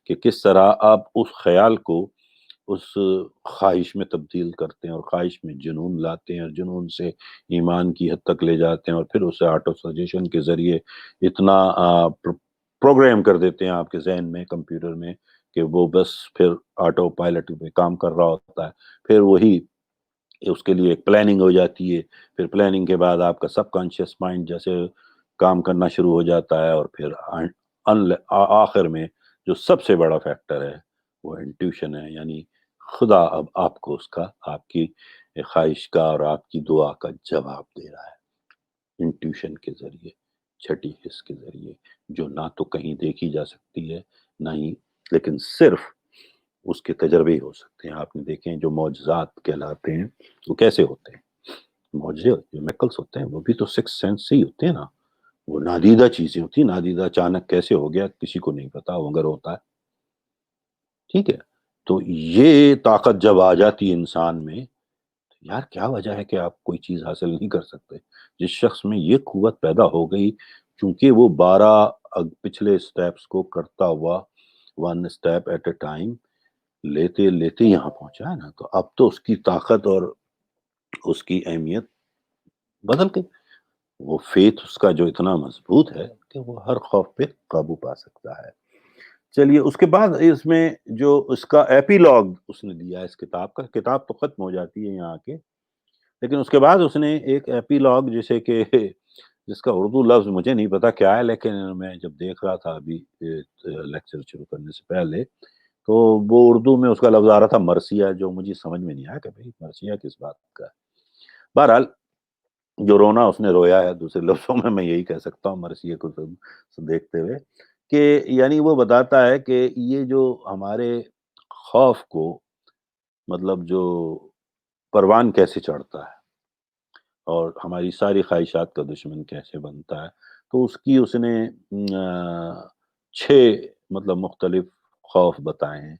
کہ کس طرح آپ اس خیال کو اس خواہش میں تبدیل کرتے ہیں، اور خواہش میں جنون لاتے ہیں، اور جنون سے ایمان کی حد تک لے جاتے ہیں، اور پھر اسے آٹو سجیشن کے ذریعے اتنا پروگرام کر دیتے ہیں آپ کے ذہن میں، کمپیوٹر میں، کہ وہ بس پھر آٹو پائلٹ پہ کام کر رہا ہوتا ہے۔ پھر وہی اس کے لیے ایک پلاننگ ہو جاتی ہے، پھر پلاننگ کے بعد آپ کا سب کانشیس مائنڈ جیسے کام کرنا شروع ہو جاتا ہے، اور پھر آخر میں جو سب سے بڑا فیکٹر ہے وہ انٹیوشن ہے، یعنی خدا اب آپ کو اس کا، آپ کی خواہش کا اور آپ کی دعا کا جواب دے رہا ہے انٹیوشن کے ذریعے، چھٹی حس کے ذریعے، جو نہ تو کہیں دیکھی جا سکتی ہے نہ ہی، لیکن صرف اس کے تجربے ہی ہو سکتے ہیں۔ آپ نے دیکھیں جو معجزات کہلاتے ہیں وہ کیسے ہوتے ہیں؟ معجزے جو میکلس ہوتے ہیں وہ بھی تو سکس سینس سے ہی ہوتے ہیں نا، وہ نادیدہ چیزیں ہوتی ہیں، نادیدہ اچانک کیسے ہو گیا کسی کو نہیں پتا، مگر ہوتا ہے، ٹھیک ہے؟ تو یہ طاقت جب آ جاتی ہے انسان میں، یار کیا وجہ ہے کہ آپ کوئی چیز حاصل نہیں کر سکتے؟ جس شخص میں یہ قوت پیدا ہو گئی، چونکہ وہ 12 پچھلے اسٹیپس کو کرتا ہوا، 1 اسٹیپ ایٹ اے ٹائم لیتے لیتے یہاں پہنچا ہے نا، تو اب تو اس کی طاقت اور اس کی اہمیت بدل گئی۔ وہ فیتھ اس کا جو اتنا مضبوط ہے کہ وہ ہر خوف پہ قابو پا سکتا ہے۔ چلیے اس کے بعد اس میں جو اس کا ایپیلوگ اس نے دیا ہے اس کتاب کا، کتاب تو ختم ہو جاتی ہے یہاں کے، لیکن اس کے بعد اس نے ایک ایپیلوگ جسے کہ جس کا اردو لفظ مجھے نہیں پتا کیا ہے، لیکن میں جب دیکھ رہا تھا ابھی لیکچر شروع کرنے سے پہلے، تو وہ اردو میں اس کا لفظ آ رہا تھا مرثیہ، جو مجھے سمجھ میں نہیں آیا کہ بھئی مرثیہ کس بات کا ہے۔ بہرحال جو رونا اس نے رویا ہے، دوسرے لفظوں میں یہی کہہ سکتا ہوں مرثیہ کو دیکھتے ہوئے، کہ یعنی وہ بتاتا ہے کہ یہ جو ہمارے خوف کو، مطلب جو پروان کیسے چڑھتا ہے اور ہماری ساری خواہشات کا دشمن کیسے بنتا ہے، تو اس کی اس نے 6 مطلب مختلف خوف بتائے ہیں،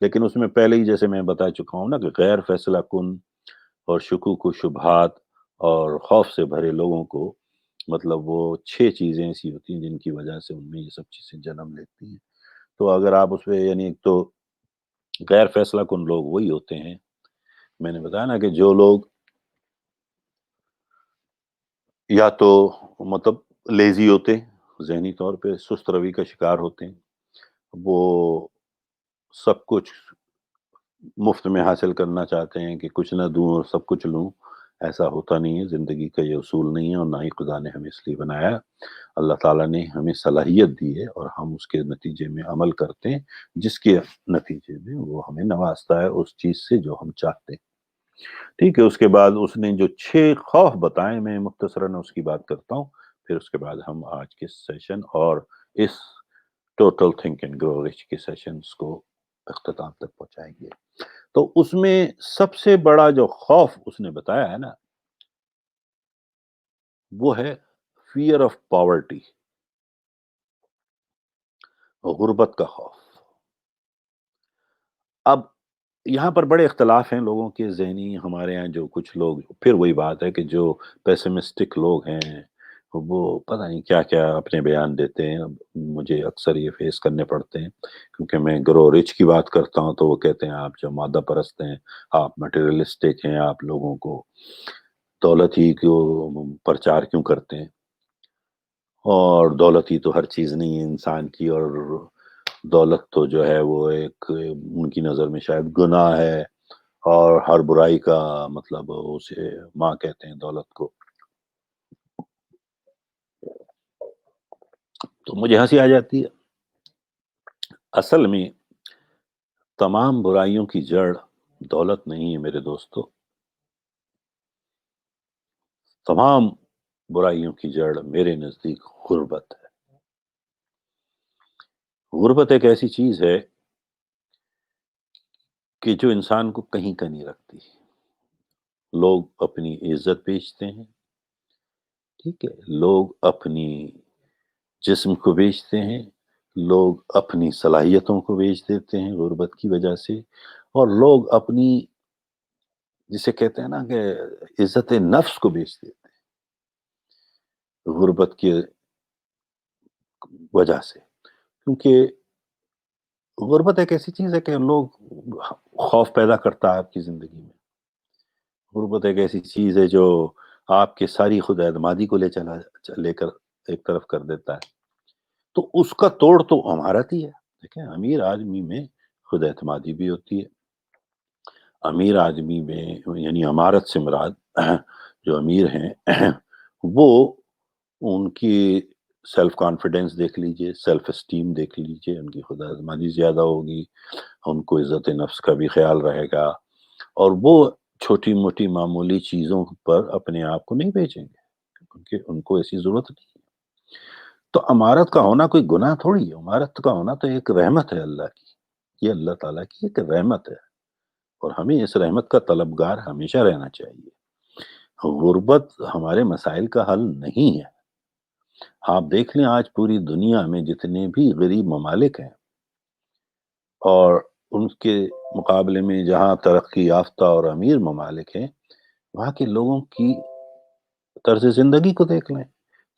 لیکن اس میں پہلے ہی جیسے میں بتا چکا ہوں نا کہ غیر فیصلہ کن اور شکوک و شبہات اور خوف سے بھرے لوگوں کو، مطلب وہ 6 چیزیں ایسی ہوتی ہیں جن کی وجہ سے ان میں یہ سب چیزیں جنم لیتی ہیں۔ تو اگر آپ اس پہ یعنی ایک تو غیر فیصلہ کن لوگ وہی ہوتے ہیں، میں نے بتایا نا کہ جو لوگ یا تو مطلب لیزی ہوتے ہیں، ذہنی طور پہ سست روی کا شکار ہوتے ہیں، وہ سب کچھ مفت میں حاصل کرنا چاہتے ہیں کہ کچھ نہ دوں اور سب کچھ لوں، ایسا ہوتا نہیں ہے، زندگی کا یہ اصول نہیں ہے، اور نہ ہی خدا نے ہمیں اس لیے بنایا ہے۔ اللہ تعالیٰ نے ہمیں صلاحیت دی ہے اور ہم اس کے نتیجے میں عمل کرتے ہیں، جس کے نتیجے میں وہ ہمیں نوازتا ہے اس چیز سے جو ہم چاہتے ہیں، ٹھیک ہے؟ اس کے بعد اس نے جو 6 خوف بتائے، میں مختصراً اس کی بات کرتا ہوں، پھر اس کے بعد ہم آج کے سیشن اور اس total think and grow rich کے سیشنز کو اختتام تک پہنچائیں گے۔ تو اس میں سب سے بڑا جو خوف اس نے بتایا ہے نا، وہ ہے فیئر آف پاورٹی، غربت کا خوف۔ اب یہاں پر بڑے اختلاف ہیں لوگوں کے ذہنی، ہمارے یہاں جو کچھ لوگ، پھر وہی بات ہے کہ جو پیسمسٹک لوگ ہیں وہ پتہ نہیں کیا کیا اپنے بیان دیتے ہیں، مجھے اکثر یہ فیس کرنے پڑتے ہیں، کیونکہ میں گرو رچ کی بات کرتا ہوں تو وہ کہتے ہیں آپ جو مادہ پرست ہیں، آپ مٹیریلسٹک ہیں، آپ لوگوں کو دولت ہی کو پرچار کیوں کرتے ہیں، اور دولت ہی تو ہر چیز نہیں ہے انسان کی، اور دولت تو جو ہے وہ ایک ان کی نظر میں شاید گناہ ہے، اور ہر برائی کا مطلب اسے ماں کہتے ہیں دولت کو۔ تو مجھے ہنسی آ جاتی ہے۔ اصل میں تمام برائیوں کی جڑ دولت نہیں ہے میرے دوستو، تمام برائیوں کی جڑ میرے نزدیک غربت ہے۔ غربت ایک ایسی چیز ہے کہ جو انسان کو کہیں کا نہیں رکھتی۔ لوگ اپنی عزت بیچتے ہیں، ٹھیک ہے، لوگ اپنی جسم کو بیچتے ہیں، لوگ اپنی صلاحیتوں کو بیچ دیتے ہیں غربت کی وجہ سے، اور لوگ اپنی، جسے کہتے ہیں نا کہ عزت نفس کو بیچ دیتے ہیں غربت کی وجہ سے۔ کیونکہ غربت ایک ایسی چیز ہے کہ لوگ خوف پیدا کرتا ہے آپ کی زندگی میں۔ غربت ایک ایسی چیز ہے جو آپ کے ساری خود اعتمادی کو لے کر ایک طرف کر دیتا ہے۔ تو اس کا توڑ تو امارت ہی ہے۔ دیکھیں، امیر آدمی میں خود اعتمادی بھی ہوتی ہے، امیر آدمی میں، یعنی امارت سے مراد جو امیر ہیں وہ، ان کی سیلف کانفیڈنس دیکھ لیجئے، سیلف اسٹیم دیکھ لیجئے، ان کی خود اعتمادی زیادہ ہوگی، ان کو عزت نفس کا بھی خیال رہے گا، اور وہ چھوٹی موٹی معمولی چیزوں پر اپنے آپ کو نہیں بیچیں گے کیونکہ ان کو ایسی ضرورت نہیں ہے۔ تو امارت کا ہونا کوئی گناہ تھوڑی ہے، امارت کا ہونا تو ایک رحمت ہے اللہ کی، یہ اللہ تعالیٰ کی ایک رحمت ہے، اور ہمیں اس رحمت کا طلبگار ہمیشہ رہنا چاہیے۔ غربت ہمارے مسائل کا حل نہیں ہے۔ آپ دیکھ لیں آج پوری دنیا میں جتنے بھی غریب ممالک ہیں، اور ان کے مقابلے میں جہاں ترقی یافتہ اور امیر ممالک ہیں، وہاں کے لوگوں کی طرز زندگی کو دیکھ لیں،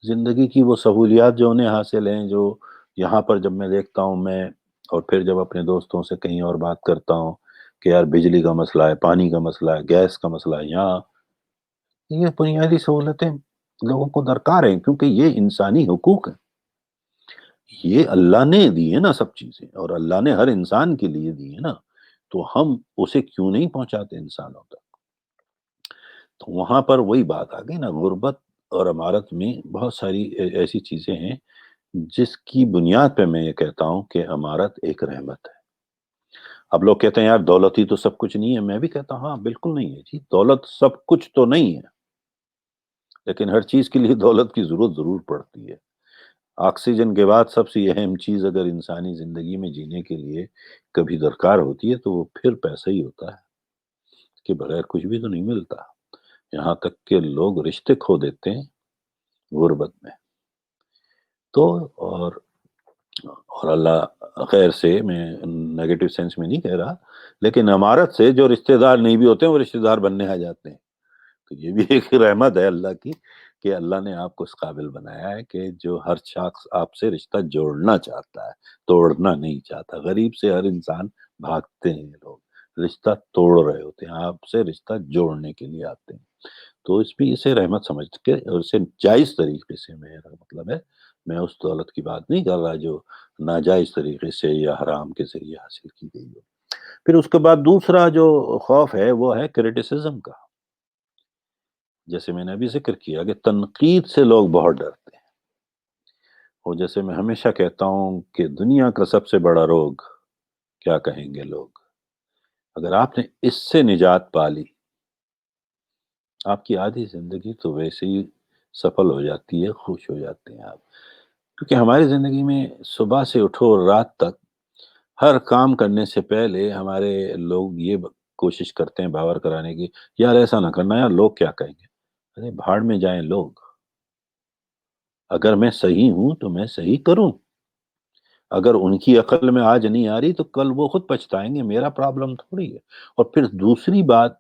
زندگی کی وہ سہولیات جو انہیں حاصل ہیں، جو یہاں پر جب میں دیکھتا ہوں میں، اور پھر جب اپنے دوستوں سے کہیں اور بات کرتا ہوں کہ یار بجلی کا مسئلہ ہے، پانی کا مسئلہ ہے، گیس کا مسئلہ ہے، یہاں یہ بنیادی سہولتیں لوگوں کو درکار ہیں کیونکہ یہ انسانی حقوق ہیں، یہ اللہ نے دی ہے نا سب چیزیں، اور اللہ نے ہر انسان کے لیے دی ہے نا، تو ہم اسے کیوں نہیں پہنچاتے انسانوں تک؟ تو وہاں پر وہی بات آ گئی نا، غربت اور امارت میں بہت ساری ایسی چیزیں ہیں جس کی بنیاد پہ میں یہ کہتا ہوں کہ امارت ایک رحمت ہے۔ اب لوگ کہتے ہیں یار دولت ہی تو سب کچھ نہیں ہے، میں بھی کہتا ہوں ہاں بالکل نہیں ہے جی، دولت سب کچھ تو نہیں ہے، لیکن ہر چیز کے لیے دولت کی ضرورت ضرور پڑتی ہے۔ آکسیجن کے بعد سب سے اہم چیز اگر انسانی زندگی میں جینے کے لیے کبھی درکار ہوتی ہے تو وہ پھر پیسہ ہی ہوتا ہے، کہ بغیر کچھ بھی تو نہیں ملتا، یہاں تک کہ لوگ رشتے کھو دیتے ہیں غربت میں۔ تو اور اللہ خیر سے، میں نیگیٹو سینس میں نہیں کہہ رہا، لیکن امارت سے جو رشتہ دار نہیں بھی ہوتے ہیں وہ رشتہ دار بننے آ جاتے ہیں، تو یہ بھی ایک رحمت ہے اللہ کی کہ اللہ نے آپ کو اس قابل بنایا ہے کہ جو ہر شخص آپ سے رشتہ جوڑنا چاہتا ہے، توڑنا نہیں چاہتا۔ غریب سے ہر انسان بھاگتے ہیں، لوگ رشتہ توڑ رہے ہوتے ہیں، آپ سے رشتہ جوڑنے کے لیے آتے ہیں۔ تو اس بھی اسے رحمت سمجھ کے، اور اسے جائز طریقے سے، میرا مطلب ہے میں اس دولت کی بات نہیں کر رہا جو ناجائز طریقے سے یا حرام کے ذریعے حاصل کی گئی ہو۔ پھر اس کے بعد دوسرا جو خوف ہے وہ ہے کرٹیسزم کا، جیسے میں نے ابھی ذکر کیا کہ تنقید سے لوگ بہت ڈرتے ہیں، اور جیسے میں ہمیشہ کہتا ہوں کہ دنیا کا سب سے بڑا روگ کیا کہیں گے لوگ، اگر آپ نے اس سے نجات پا لی، آپ کی آدھی زندگی تو ویسے ہی سفل ہو جاتی ہے، خوش ہو جاتے ہیں آپ۔ کیونکہ ہماری زندگی میں صبح سے اٹھو اور رات تک ہر کام کرنے سے پہلے ہمارے لوگ یہ کوشش کرتے ہیں باور کرانے کی، یار ایسا نہ کرنا، یار لوگ کیا کہیں گے۔ ارے بھاڑ میں جائیں لوگ، اگر میں صحیح ہوں تو میں صحیح کروں، اگر ان کی عقل میں آج نہیں آ رہی تو کل وہ خود پچھتائیں گے، میرا پرابلم تھوڑی ہے۔ اور پھر دوسری بات،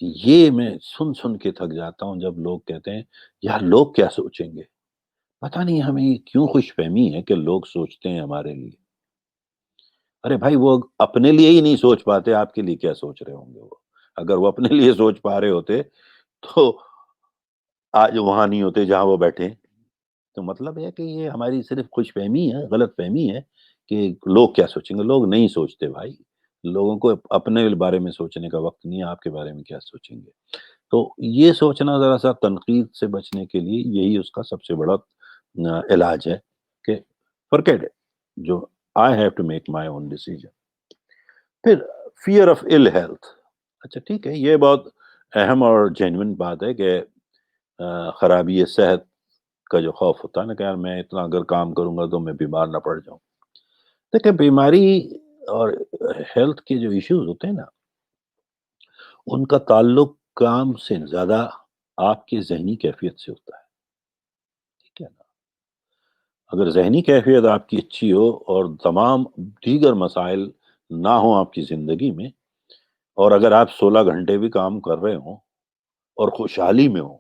یہ میں سن سن کے تھک جاتا ہوں جب لوگ کہتے ہیں یار لوگ کیا سوچیں گے۔ پتہ نہیں ہمیں کیوں خوش فہمی ہے کہ لوگ سوچتے ہیں ہمارے لیے۔ ارے بھائی وہ اپنے لیے ہی نہیں سوچ پاتے، آپ کے لیے کیا سوچ رہے ہوں گے وہ؟ اگر وہ اپنے لیے سوچ پا رہے ہوتے تو آج وہاں نہیں ہوتے جہاں وہ بیٹھے ہیں۔ تو مطلب ہے کہ یہ ہماری صرف خوش فہمی ہے، غلط فہمی ہے کہ لوگ کیا سوچیں گے۔ لوگ نہیں سوچتے بھائی، لوگوں کو اپنے بارے میں سوچنے کا وقت نہیں ہے، آپ کے بارے میں کیا سوچیں گے۔ تو یہ سوچنا ذرا سا تنقید سے بچنے کے لیے یہی اس کا سب سے بڑا علاج ہے کہ forget it، جو I have to make my own decision۔ پھر فیئر آف ill health. اچھا ٹھیک ہے، یہ بہت اہم اور جینوئن بات ہے کہ خرابی صحت کا جو خوف ہوتا ہے نا کہ یار میں اتنا اگر کام کروں گا تو میں بیمار نہ پڑ جاؤں. دیکھیں بیماری اور ہیلتھ کے جو ایشوز ہوتے ہیں نا، ان کا تعلق کام سے زیادہ آپ کی ذہنی کیفیت سے ہوتا ہے. ٹھیک ہے نا؟ اگر ذہنی کیفیت آپ کی اچھی ہو اور تمام دیگر مسائل نہ ہوں آپ کی زندگی میں، اور اگر آپ 16 گھنٹے بھی کام کر رہے ہوں اور خوشحالی میں ہوں،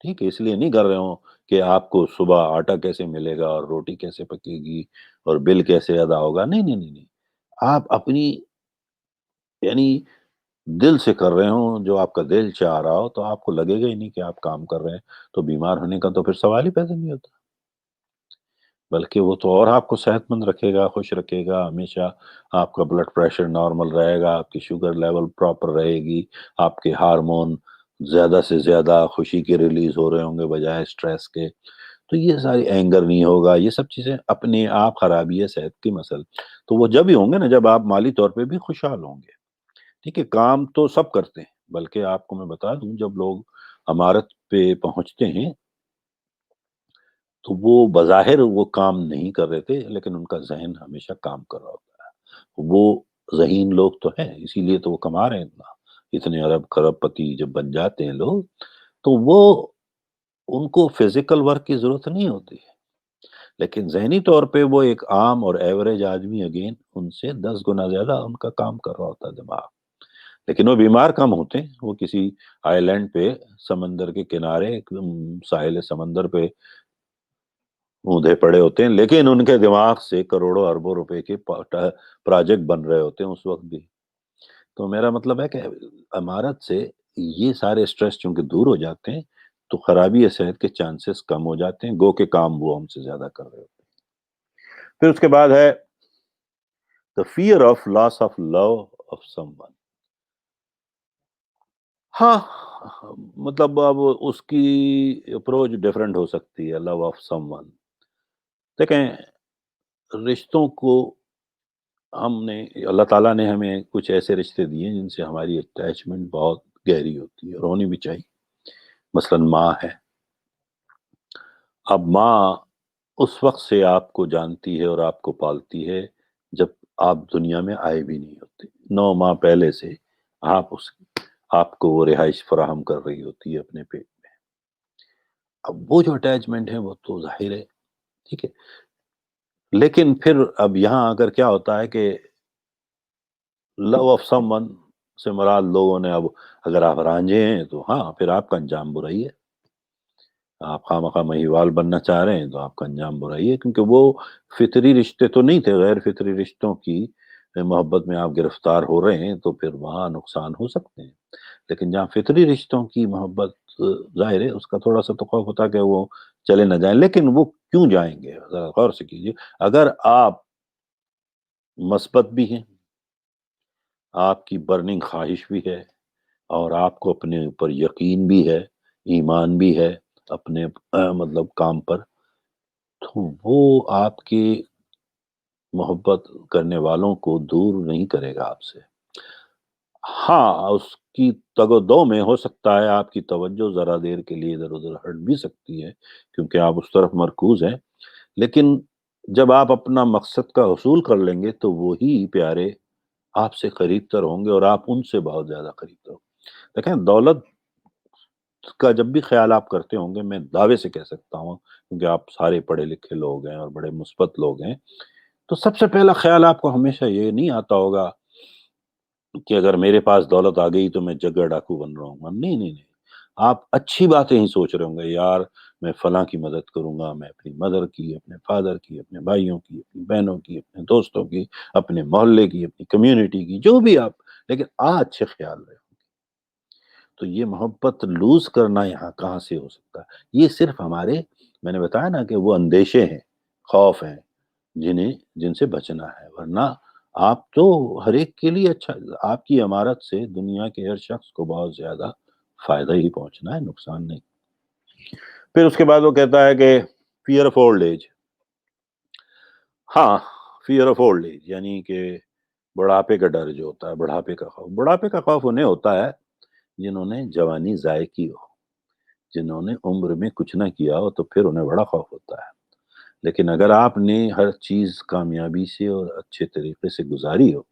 ٹھیک ہے، اس لیے نہیں کر رہے ہوں کہ آپ کو صبح آٹا کیسے ملے گا اور روٹی کیسے پکے گی اور بل کیسے ادا ہوگا. نہیں نہیں نہیں نہیں، آپ اپنی یعنی دل سے کر رہے ہوں، جو آپ کا دل چاہ رہا ہو، تو آپ کو لگے گا ہی نہیں کہ آپ کام کر رہے ہیں. تو بیمار ہونے کا تو پھر سوال ہی پیدا نہیں ہوتا، بلکہ وہ تو اور آپ کو صحت مند رکھے گا، خوش رکھے گا. ہمیشہ آپ کا بلڈ پریشر نارمل رہے گا، آپ کی شوگر لیول پراپر رہے گی، آپ کے ہارمون زیادہ سے زیادہ خوشی کے ریلیز ہو رہے ہوں گے بجائے سٹریس کے. تو یہ ساری اینگر نہیں ہوگا، یہ سب چیزیں اپنے آپ خرابی ہے صحت کی مسل. تو وہ جب ہی ہوں گے نا جب آپ مالی طور پہ بھی خوشحال ہوں گے. ٹھیک ہے، کام تو سب کرتے ہیں، بلکہ آپ کو میں بتا دوں جب لوگ امارت پہ پہنچتے ہیں تو وہ بظاہر وہ کام نہیں کر رہے تھے، لیکن ان کا ذہن ہمیشہ کام کر رہا ہوتا ہے. وہ ذہین لوگ تو ہیں، اسی لیے تو وہ کما رہے ہیں اتنے ارب خرب پتی جب بن جاتے ہیں لوگ. تو وہ ان کو فزیکل ورک کی ضرورت نہیں ہوتی ہے، لیکن ذہنی طور پہ وہ ایک عام اور ایوریج آدمی اگین ان سے 10 گنا زیادہ ان کا کام کر رہا ہوتا ہے دماغ. لیکن وہ بیمار کم ہوتے ہیں، وہ کسی آئی لینڈ پہ سمندر کے کنارے ایک دم ساحل سمندر پہ اوندھے پڑے ہوتے ہیں، لیکن ان کے دماغ سے کروڑوں اربوں روپے کے پروجیکٹ بن رہے ہوتے ہیں اس وقت بھی. تو میرا مطلب ہے کہ امارت سے یہ سارے سٹریس چونکہ دور ہو جاتے ہیں تو خرابی صحت کے چانسز کم ہو جاتے ہیں، گو کے کام وہ ہم سے زیادہ کر رہے ہوتے ہیں. پھر اس کے بعد ہے the fear of loss of love of someone. ہاں، مطلب اب اس کی اپروچ ڈفرینٹ ہو سکتی ہے. لو آف سم ون، دیکھیں رشتوں کو ہم نے اللہ تعالیٰ نے ہمیں کچھ ایسے رشتے دیے ہیں جن سے ہماری اٹیچمنٹ بہت گہری ہوتی ہے اور ہونی بھی چاہیے. مثلا ماں ہے. اب ماں اس وقت سے آپ کو جانتی ہے اور آپ کو پالتی ہے جب آپ دنیا میں آئے بھی نہیں ہوتے. 9 ماہ پہلے سے آپ کو وہ رہائش فراہم کر رہی ہوتی ہے اپنے پیٹ میں. اب وہ جو اٹیچمنٹ ہے وہ تو ظاہر ہے، ٹھیک ہے. لیکن پھر اب یہاں اگر کیا ہوتا ہے کہ لو آف سم ون سے مراد لوگوں نے اب اگر آپ رانجھے ہیں تو ہاں پھر آپ کا انجام برائی ہے. آپ خواہ مہیوال بننا چاہ رہے ہیں تو آپ کا انجام برائی ہے، کیونکہ وہ فطری رشتے تو نہیں تھے. غیر فطری رشتوں کی محبت میں آپ گرفتار ہو رہے ہیں تو پھر وہاں نقصان ہو سکتے ہیں. لیکن جہاں فطری رشتوں کی محبت ظاہر ہے اس کا تھوڑا سا تو خوف ہوتا ہے کہ وہ چلے نہ جائیں. لیکن وہ کیوں جائیں گے ذرا غور سے کیجیے. اگر آپ مثبت بھی ہیں، آپ کی برننگ خواہش بھی ہے اور آپ کو اپنے اوپر یقین بھی ہے، ایمان بھی ہے اپنے مطلب کام پر، تو وہ آپ کے محبت کرنے والوں کو دور نہیں کرے گا آپ سے. ہاں اس کی تگ و دو میں ہو سکتا ہے آپ کی توجہ ذرا دیر کے لیے ادھر ادھر ہٹ بھی سکتی ہے کیونکہ آپ اس طرف مرکوز ہیں. لیکن جب آپ اپنا مقصد کا حصول کر لیں گے تو وہی پیارے آپ سے قریب تر ہوں گے اور آپ ان سے بہت زیادہ قریب تر ہوں گے. دیکھیں دولت کا جب بھی خیال آپ کرتے ہوں گے، میں دعوے سے کہہ سکتا ہوں کیونکہ آپ سارے پڑھے لکھے لوگ ہیں اور بڑے مثبت لوگ ہیں، تو سب سے پہلا خیال آپ کو ہمیشہ یہ نہیں آتا ہوگا کہ اگر میرے پاس دولت آ گئی تو میں جگہ ڈاکو بن رہا ہوں گا. نہیں نہیں نہیں، آپ اچھی باتیں ہی سوچ رہے ہوں گے. یار میں فلاں کی مدد کروں گا، میں اپنی مدر کی، اپنے فادر کی، اپنے بھائیوں کی، اپنی بہنوں کی، اپنے دوستوں کی، اپنے محلے کی، اپنی کمیونٹی کی، جو بھی آپ، لیکن اچھے خیال رہے. تو یہ محبت لوز کرنا یہاں کہاں سے ہو سکتا ہے؟ یہ صرف ہمارے، میں نے بتایا نا کہ وہ اندیشے ہیں، خوف ہیں جن سے بچنا ہے. ورنہ آپ تو ہر ایک کے لیے اچھا، آپ کی امارت سے دنیا کے ہر شخص کو بہت زیادہ فائدہ ہی پہنچنا ہے، نقصان نہیں. پھر اس کے بعد وہ کہتا ہے کہ فیئر آف اولڈ ایج. ہاں، فیئر آف اولڈ ایج یعنی کہ بڑھاپے کا ڈر جو ہوتا ہے، بڑھاپے کا خوف انہیں ہوتا ہے جنہوں نے جوانی ضائع کی ہو، جنہوں نے عمر میں کچھ نہ کیا ہو، تو پھر انہیں بڑا خوف ہوتا ہے۔ لیکن اگر آپ نے ہر چیز کامیابی سے اور اچھے طریقے سے گزاری ہو،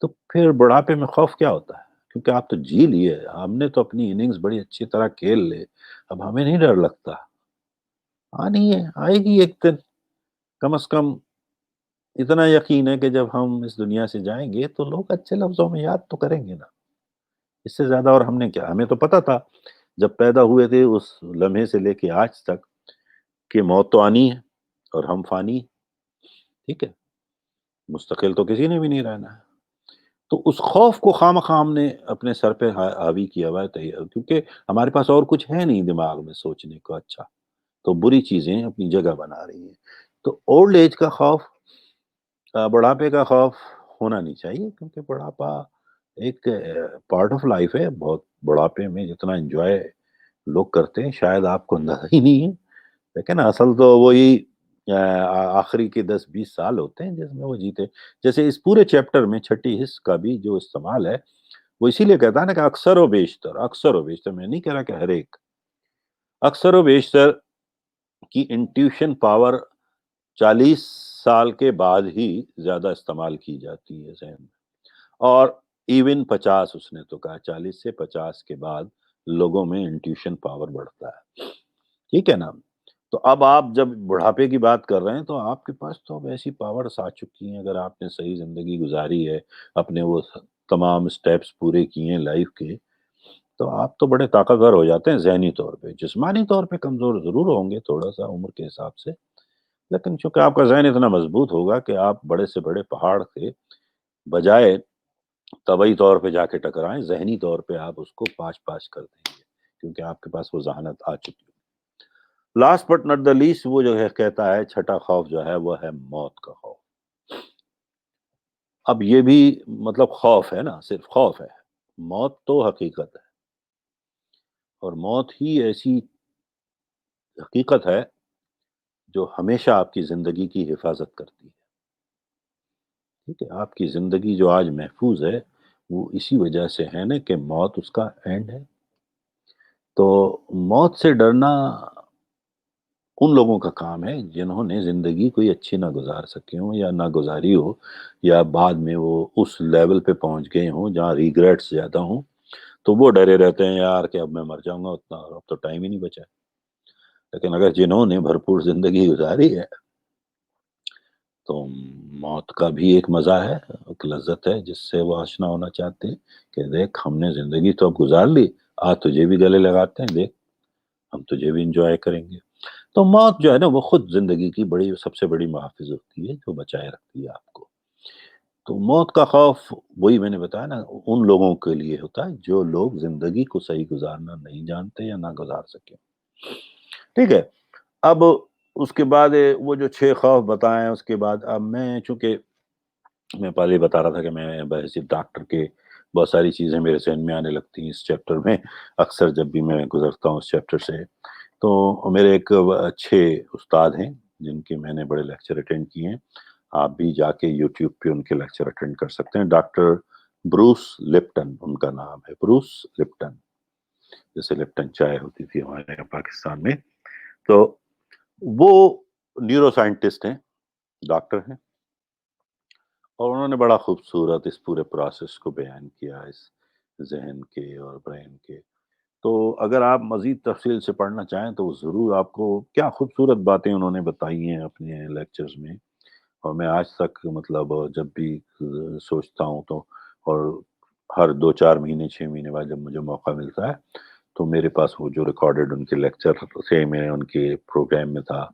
تو پھر بڑھاپے میں خوف کیا ہوتا ہے؟ کیونکہ آپ تو جی لیے، ہم نے تو اپنی اننگز بڑی اچھی طرح کھیل لے، اب ہمیں نہیں ڈر لگتا۔ آنی ہے، آئے گی ایک دن، کم از کم اتنا یقین ہے کہ جب ہم اس دنیا سے جائیں گے تو لوگ اچھے لفظوں میں یاد تو کریں گے نا۔ اس سے زیادہ اور ہم نے کیا، ہمیں تو پتا تھا جب پیدا ہوئے تھے اس لمحے سے لے کے آج تک کہ موت تو آنی ہے اور ہم فانی، ٹھیک ہے، مستقل تو کسی نے بھی نہیں رہنا ہے۔ تو اس خوف کو خواہ ہم نے اپنے سر پہ حاوی کیا ہوا ہے، کیونکہ ہمارے پاس اور کچھ ہے نہیں دماغ میں سوچنے کو اچھا، تو بری چیزیں اپنی جگہ بنا رہی ہیں۔ تو اولڈ ایج کا خوف، بڑھاپے کا خوف ہونا نہیں چاہیے، کیونکہ بڑھاپا ایک پارٹ آف لائف ہے۔ بہت بڑھاپے میں جتنا انجوائے لوگ کرتے ہیں شاید آپ کو اندازہ ہی نہیں ہے، لیکن اصل تو وہی آخری کے 10-20 سال ہوتے ہیں جس میں وہ جیتے۔ جیسے اس پورے چیپٹر میں چھٹی حص کا بھی جو استعمال ہے وہ اسی لیے کہتا ہے نا کہ اکثر و بیشتر، میں نہیں کہہ رہا کہ ہر ایک، اکثر و بیشتر کی انٹیوشن پاور 40 سال کے بعد ہی زیادہ استعمال کی جاتی ہے ذہن میں، اور ایون 50، اس نے تو کہا 40 سے 50 کے بعد لوگوں میں انٹیوشن پاور بڑھتا ہے، ٹھیک ہے نا۔ تو اب آپ جب بڑھاپے کی بات کر رہے ہیں تو آپ کے پاس تو اب ایسی پاورز آ چکی ہیں، اگر آپ نے صحیح زندگی گزاری ہے، اپنے وہ تمام سٹیپس پورے کیے ہیں لائف کے، تو آپ تو بڑے طاقتور ہو جاتے ہیں ذہنی طور پہ۔ جسمانی طور پہ کمزور ضرور ہوں گے تھوڑا سا عمر کے حساب سے، لیکن چونکہ آپ کا ذہن اتنا مضبوط ہوگا کہ آپ بڑے سے بڑے پہاڑ کے بجائے طبعی طور پہ جا کے ٹکرائیں، ذہنی طور پہ آپ اس کو پاش پاش کر دیں گے، کیونکہ آپ کے پاس وہ ذہانت آ چکی ہے۔ Last but not the least, وہ جو ہے کہتا ہے چھٹا خوف جو ہے وہ ہے موت کا خوف۔ اب یہ بھی مطلب خوف ہے نا، صرف خوف ہے، موت تو حقیقت ہے، اور موت ہی ایسی حقیقت ہے جو ہمیشہ آپ کی زندگی کی حفاظت کرتی ہے، ٹھیک ہے۔ آپ کی زندگی جو آج محفوظ ہے وہ اسی وجہ سے ہے نا کہ موت اس کا اینڈ ہے۔ تو موت سے ڈرنا ان لوگوں کا کام ہے جنہوں نے زندگی کوئی اچھی نہ گزار سکے ہوں یا نہ گزاری ہو، یا بعد میں وہ اس لیول پہ پہنچ گئے ہوں جہاں ریگریٹس زیادہ ہوں، تو وہ ڈرے رہتے ہیں یار کہ اب میں مر جاؤں گا، اتنا اب تو ٹائم ہی نہیں بچا۔ لیکن اگر جنہوں نے بھرپور زندگی گزاری ہے تو موت کا بھی ایک مزہ ہے، ایک لذت ہے جس سے وہ آشنا ہونا چاہتے ہیں کہ دیکھ ہم نے زندگی تو اب گزار لی، تجھے بھی گلے لگاتے ہیں، دیکھ ہم تجھے بھی انجوائے کریں گے۔ تو موت جو ہے نا وہ خود زندگی کی سب سے بڑی محافظ ہوتی ہے جو بچائے رکھتی ہے آپ کو۔ تو موت کا خوف وہی میں نے بتایا نا ان لوگوں کے لیے ہوتا ہے جو لوگ زندگی کو صحیح گزارنا نہیں جانتے یا نہ گزار سکے، ٹھیک ہے۔ اب اس کے بعد وہ جو 6 خوف بتائیں، اس کے بعد اب میں چونکہ میں پہلے ہی بتا رہا تھا کہ میں بحیثیت ڈاکٹر کے بہت ساری چیزیں میرے ذہن میں آنے لگتی ہیں اس چیپٹر میں، اکثر جب بھی میں گزرتا ہوں اس چیپٹر سے، تو میرے ایک 6 استاد ہیں جن کے میں نے بڑے لیکچر اٹینڈ کیے ہیں، آپ بھی جا کے یوٹیوب پہ ان کے لیکچر اٹینڈ کر سکتے ہیں۔ ڈاکٹر بروس لپٹن ان کا نام ہے، بروس لپٹن، جیسے لپٹن چائے ہوتی تھی ہمارے یہاں پاکستان میں۔ تو وہ نیورو سائنٹسٹ ہیں، ڈاکٹر ہیں، اور انہوں نے بڑا خوبصورت اس پورے پروسیس کو بیان کیا، اس ذہن کے اور برین کے۔ تو اگر آپ مزید تفصیل سے پڑھنا چاہیں تو ضرور، آپ کو کیا خوبصورت باتیں انہوں نے بتائی ہیں اپنے لیکچرز میں، اور میں آج تک مطلب جب بھی سوچتا ہوں تو، اور ہر 2-4 مہینے 6 مہینے بعد جب مجھے موقع ملتا ہے تو میرے پاس وہ جو ریکارڈڈ ان کے لیکچر سے میں ان کے پروگرام میں تھا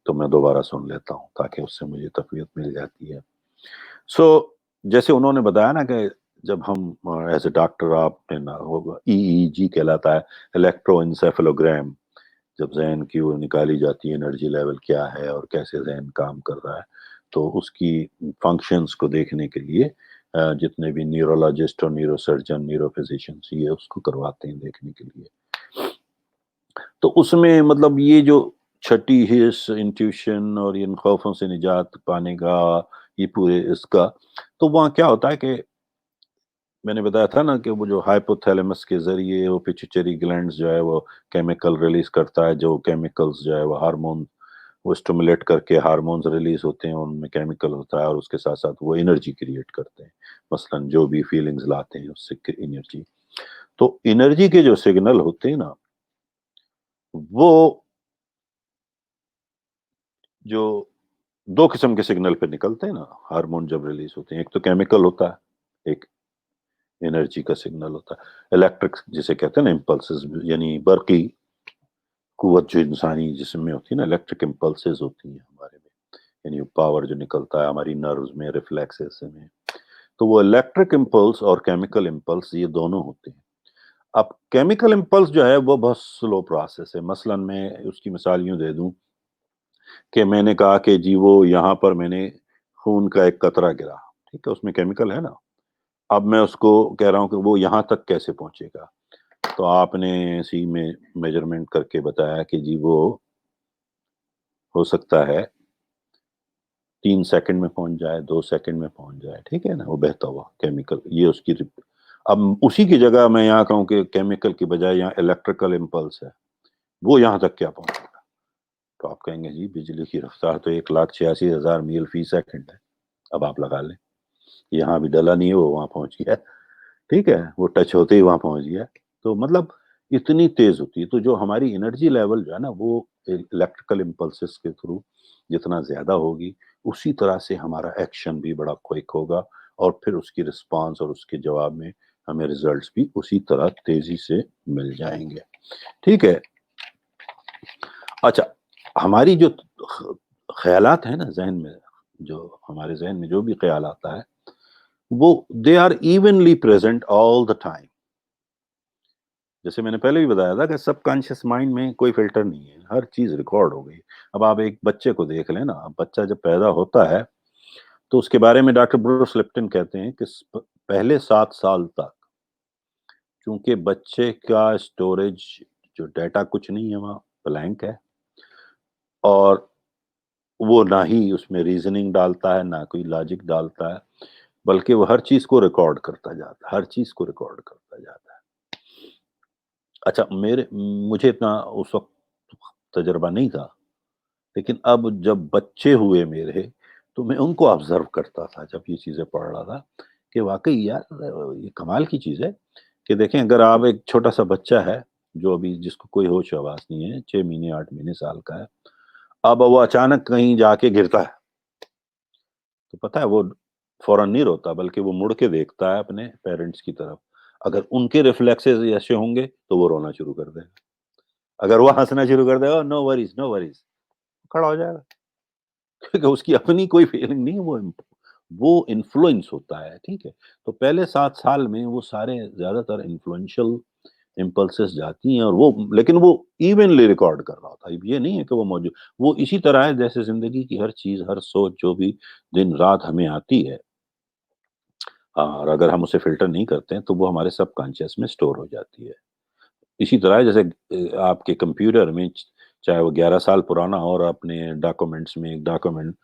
تو میں دوبارہ سن لیتا ہوں تاکہ اس سے مجھے تقویت مل جاتی ہے۔ سو جیسے انہوں نے بتایا نا کہ جب ہم ایز اے ڈاکٹر، آپ نے ہوگا EEG کہلاتا ہے، الیکٹرو انسیفلوگرام، جب ذہن کی وہ نکالی جاتی ہے انرجی لیول کیا ہے اور کیسے ذہن کام کر رہا ہے، تو اس کی فنکشنز کو دیکھنے کے لیے جتنے بھی نیورولوجسٹ اور نیورو سرجن، نیورو فزیشنس، یہ اس کو کرواتے ہیں دیکھنے کے لیے۔ تو اس میں مطلب یہ جو چھٹی حس انٹیوشن اور ان خوفوں سے نجات پانے کا یہ پورے اس کا، تو وہاں کیا ہوتا ہے کہ میں نے بتایا تھا نا کہ وہ جو ہائپوتھیلیمس کے ذریعے وہ پیچیچری گلینڈز جو ہے وہ کیمیکل ریلیز کرتا ہے، جو کیمیکلز جو ہے وہ ہارمون وہ اسٹیمولیٹ کر کے ہارمونز ریلیز ہوتے ہیں، ان میں کیمیکل ہوتا ہے اور اس کے ساتھ ساتھ وہ انرجی کریٹ کرتے ہیں، مثلاً جو بھی فیلنگز لاتے ہیں اس سے انرجی. تو انرجی کے جو سگنل ہوتے ہیں نا وہ جو دو قسم کے سگنل پہ نکلتے ہیں نا ہارمون جب ریلیز ہوتے ہیں، ایک تو کیمیکل ہوتا ہے، ایک انرجی کا سگنل ہوتا ہے، الیکٹرک جسے کہتے ہیں نا امپلسز، یعنی برقی قوت جو انسانی جسم میں ہوتی ہے نا، الیکٹرک امپلسز ہوتی ہیں ہمارے میں، یعنی پاور جو نکلتا ہے ہماری نروز میں، ریفلیکسز میں. تو وہ الیکٹرک امپلس اور کیمیکل امپلس یہ دونوں ہوتے ہیں. اب کیمیکل امپلس جو ہے وہ بہت سلو پروسیس ہے. مثلا میں اس کی مثال یوں دے دوں کہ میں نے کہا کہ جی وہ یہاں پر میں نے خون کا ایک قطرہ گرا، ٹھیک ہے، اس میں کیمیکل ہے نا، اب میں اس کو کہہ رہا ہوں کہ وہ یہاں تک کیسے پہنچے گا، تو آپ نے اسی میں میجرمنٹ کر کے بتایا کہ جی وہ ہو سکتا ہے 3 سیکنڈ میں پہنچ جائے، 2 سیکنڈ میں پہنچ جائے، ٹھیک ہے نا، وہ بہتا ہوا کیمیکل، یہ اس کی اب اسی کی جگہ میں یہاں کہوں کہ کیمیکل کی بجائے یہاں الیکٹریکل امپلس ہے، وہ یہاں تک کیا پہنچے گا، تو آپ کہیں گے جی بجلی کی رفتار تو 1,86,000 میل فی سیکنڈ ہے. اب آپ لگا لیں، یہاں بھی ڈلا نہیں ہے، وہ وہاں پہنچ گیا، ٹھیک ہے، وہ ٹچ ہوتے ہی وہاں پہنچ گیا. تو مطلب اتنی تیز ہوتی ہے. تو جو ہماری انرجی لیول جو ہے نا وہ الیکٹریکل امپلسز کے تھرو جتنا زیادہ ہوگی اسی طرح سے ہمارا ایکشن بھی بڑا کوئک ہوگا، اور پھر اس کی رسپانس اور اس کے جواب میں ہمیں ریزلٹس بھی اسی طرح تیزی سے مل جائیں گے. ٹھیک ہے. اچھا، ہماری جو خیالات ہیں نا ذہن میں، جو ہمارے ذہن میں جو بھی خیال آتا ہے وہ they are evenly present all the time. جیسے میں نے پہلے بھی بتایا تھا کہ سب کانشیس مائنڈ میں کوئی فلٹر نہیں ہے، ہر چیز ریکارڈ ہو گئی. اب آپ ایک بچے کو دیکھ لیں نا، بچہ جب پیدا ہوتا ہے تو اس کے بارے میں ڈاکٹر بروس لپٹن کہتے ہیں کہ پہلے 7 سال تک چونکہ بچے کا اسٹوریج جو ڈیٹا کچھ نہیں ہے، وہاں بلینک ہے، اور وہ نہ ہی اس میں ریزننگ ڈالتا ہے، نہ کوئی لاجک ڈالتا ہے، بلکہ وہ ہر چیز کو ریکارڈ کرتا جاتا ہے، ہر چیز کو ریکارڈ کرتا جاتا ہے. اچھا، مجھے اتنا اس وقت تجربہ نہیں تھا، لیکن اب جب بچے ہوئے میرے تو میں ان کو آبزرو کرتا تھا جب یہ چیزیں پڑھ رہا تھا کہ واقعی یار یہ کمال کی چیز ہے کہ دیکھیں اگر آپ ایک چھوٹا سا بچہ ہے جو ابھی جس کو کوئی ہوش آواز نہیں ہے، 6 مہینے 8 مہینے سال کا ہے، اب وہ اچانک کہیں جا کے گرتا ہے تو پتہ ہے وہ فوراً نہیں روتا، بلکہ وہ مڑ کے دیکھتا ہے اپنے پیرنٹس کی طرف. اگر ان کے ریفلیکسز ایسے ہوں گے تو وہ رونا شروع کر دے گا، اگر وہ ہنسنا شروع کر دے گا نو وریز نو وریز، کھڑا ہو جائے گا، کیونکہ اس کی اپنی کوئی فیلنگ نہیں ہے، وہ انفلوئنس ہوتا ہے. ٹھیک ہے. تو پہلے 7 سال میں وہ سارے زیادہ تر انفلوئنشل امپلسز جاتی ہیں، اور وہ لیکن وہ ایونلی ریکارڈ کر رہا ہوتا ہے. یہ نہیں ہے کہ وہ موجود، وہ اسی طرح ہے جیسے زندگی کی ہر چیز، ہر سوچ جو بھی دن رات ہمیں آتی ہے، اور اگر ہم اسے فلٹر نہیں کرتے ہیں تو وہ ہمارے سب کانشیس میں سٹور ہو جاتی ہے. اسی طرح جیسے آپ کے کمپیوٹر میں چاہے وہ 11 سال پرانا اور اپنے ڈاکومنٹس میں ایک ڈاکومنٹ